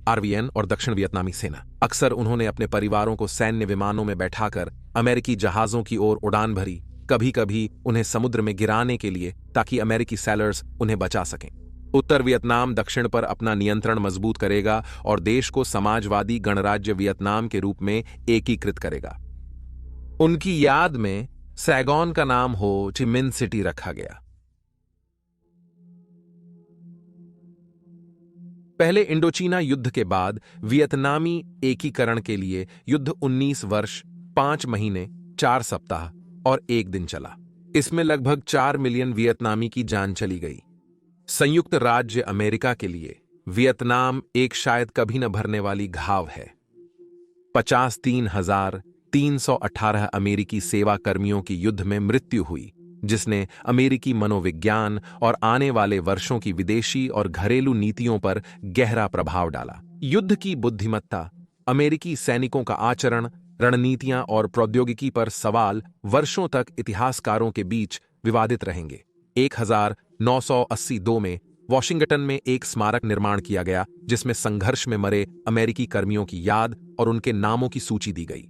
आरवीएन और दक्षिण वियतनामी सेना, अक्सर उन्होंने अपने परिवारों को सैन्य विमानों में बैठाकर अमेरिकी जहाजों की ओर उड़ान भरी, कभी कभी उन्हें समुद्र में गिराने के लिए, ताकि अमेरिकी सैलर्स उन्हें बचा सकें। उत्तर वियतनाम दक्षिण पर अपना नियंत्रण मजबूत करेगा और देश को समाजवादी गणराज्य वियतनाम के रूप में एकीकृत करेगा। उनकी याद में सैगॉन का नाम हो ची मिन सिटी रखा गया। पहले इंडोचीना युद्ध के बाद वियतनामी एकीकरण के लिए युद्ध 19 वर्ष 5 महीने 4 सप्ताह और 1 दिन चला। इसमें लगभग 4 मिलियन वियतनामी की जान चली गई। संयुक्त राज्य अमेरिका के लिए वियतनाम एक शायद कभी न भरने वाली घाव है। 53,318 अमेरिकी सेवा कर्मियों की युद्ध में मृत्यु हुई, जिसने अमेरिकी मनोविज्ञान और आने वाले वर्षों की विदेशी और घरेलू नीतियों पर गहरा प्रभाव डाला। युद्ध की बुद्धिमत्ता, अमेरिकी सैनिकों का आचरण, रणनीतियां और प्रौद्योगिकी पर सवाल वर्षों तक इतिहासकारों के बीच विवादित रहेंगे। 1982 में वॉशिंगटन में एक स्मारक निर्माण किया गया, जिसमें संघर्ष में मरे अमेरिकी कर्मियों की याद और उनके नामों की सूची दी गई।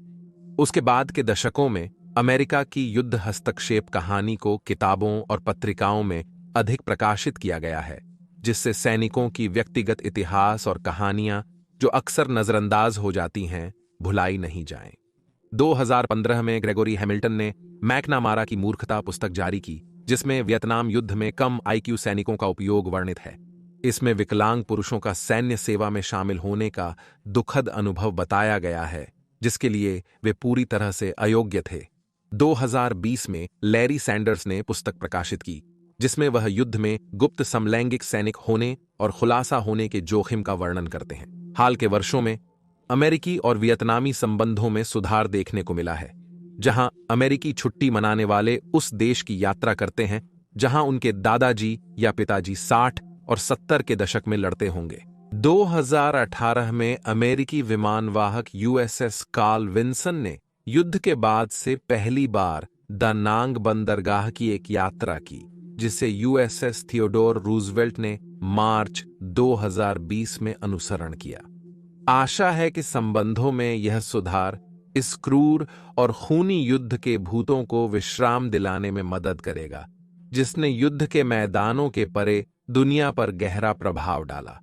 उसके बाद के दशकों में अमेरिका की युद्ध हस्तक्षेप कहानी को किताबों और पत्रिकाओं में अधिक प्रकाशित किया गया है, जिससे सैनिकों की व्यक्तिगत इतिहास और कहानियां, जो अक्सर नजरअंदाज हो जाती हैं, भुलाई नहीं जाएं। 2015 में ग्रेगोरी हैमिल्टन ने मैकनामारा की मूर्खता पुस्तक जारी की, जिसमें वियतनाम युद्ध में कम आईक्यू सैनिकों का उपयोग वर्णित है। इसमें विकलांग पुरुषों का सैन्य सेवा में शामिल होने का दुखद अनुभव बताया गया है, जिसके लिए वे पूरी तरह से अयोग्य थे। 2020 में लैरी सैंडर्स ने पुस्तक प्रकाशित की, जिसमें वह युद्ध में गुप्त समलैंगिक सैनिक होने और खुलासा होने के जोखिम का वर्णन करते हैं। हाल के वर्षों में अमेरिकी और वियतनामी संबंधों में सुधार देखने को मिला है, जहां अमेरिकी छुट्टी मनाने वाले उस देश की यात्रा करते हैं जहां उनके दादाजी या पिताजी 60 और 70 के दशक में लड़ते होंगे। 2018 में अमेरिकी विमानवाहक यूएसएस कार्ल विन्सन ने युद्ध के बाद से पहली बार दा नांग बंदरगाह की एक यात्रा की, जिसे यूएसएस थियोडोर रूजवेल्ट ने मार्च 2020 में अनुसरण किया। आशा है कि संबंधों में यह सुधार इस क्रूर और खूनी युद्ध के भूतों को विश्राम दिलाने में मदद करेगा, जिसने युद्ध के मैदानों के परे दुनिया पर गहरा प्रभाव डाला।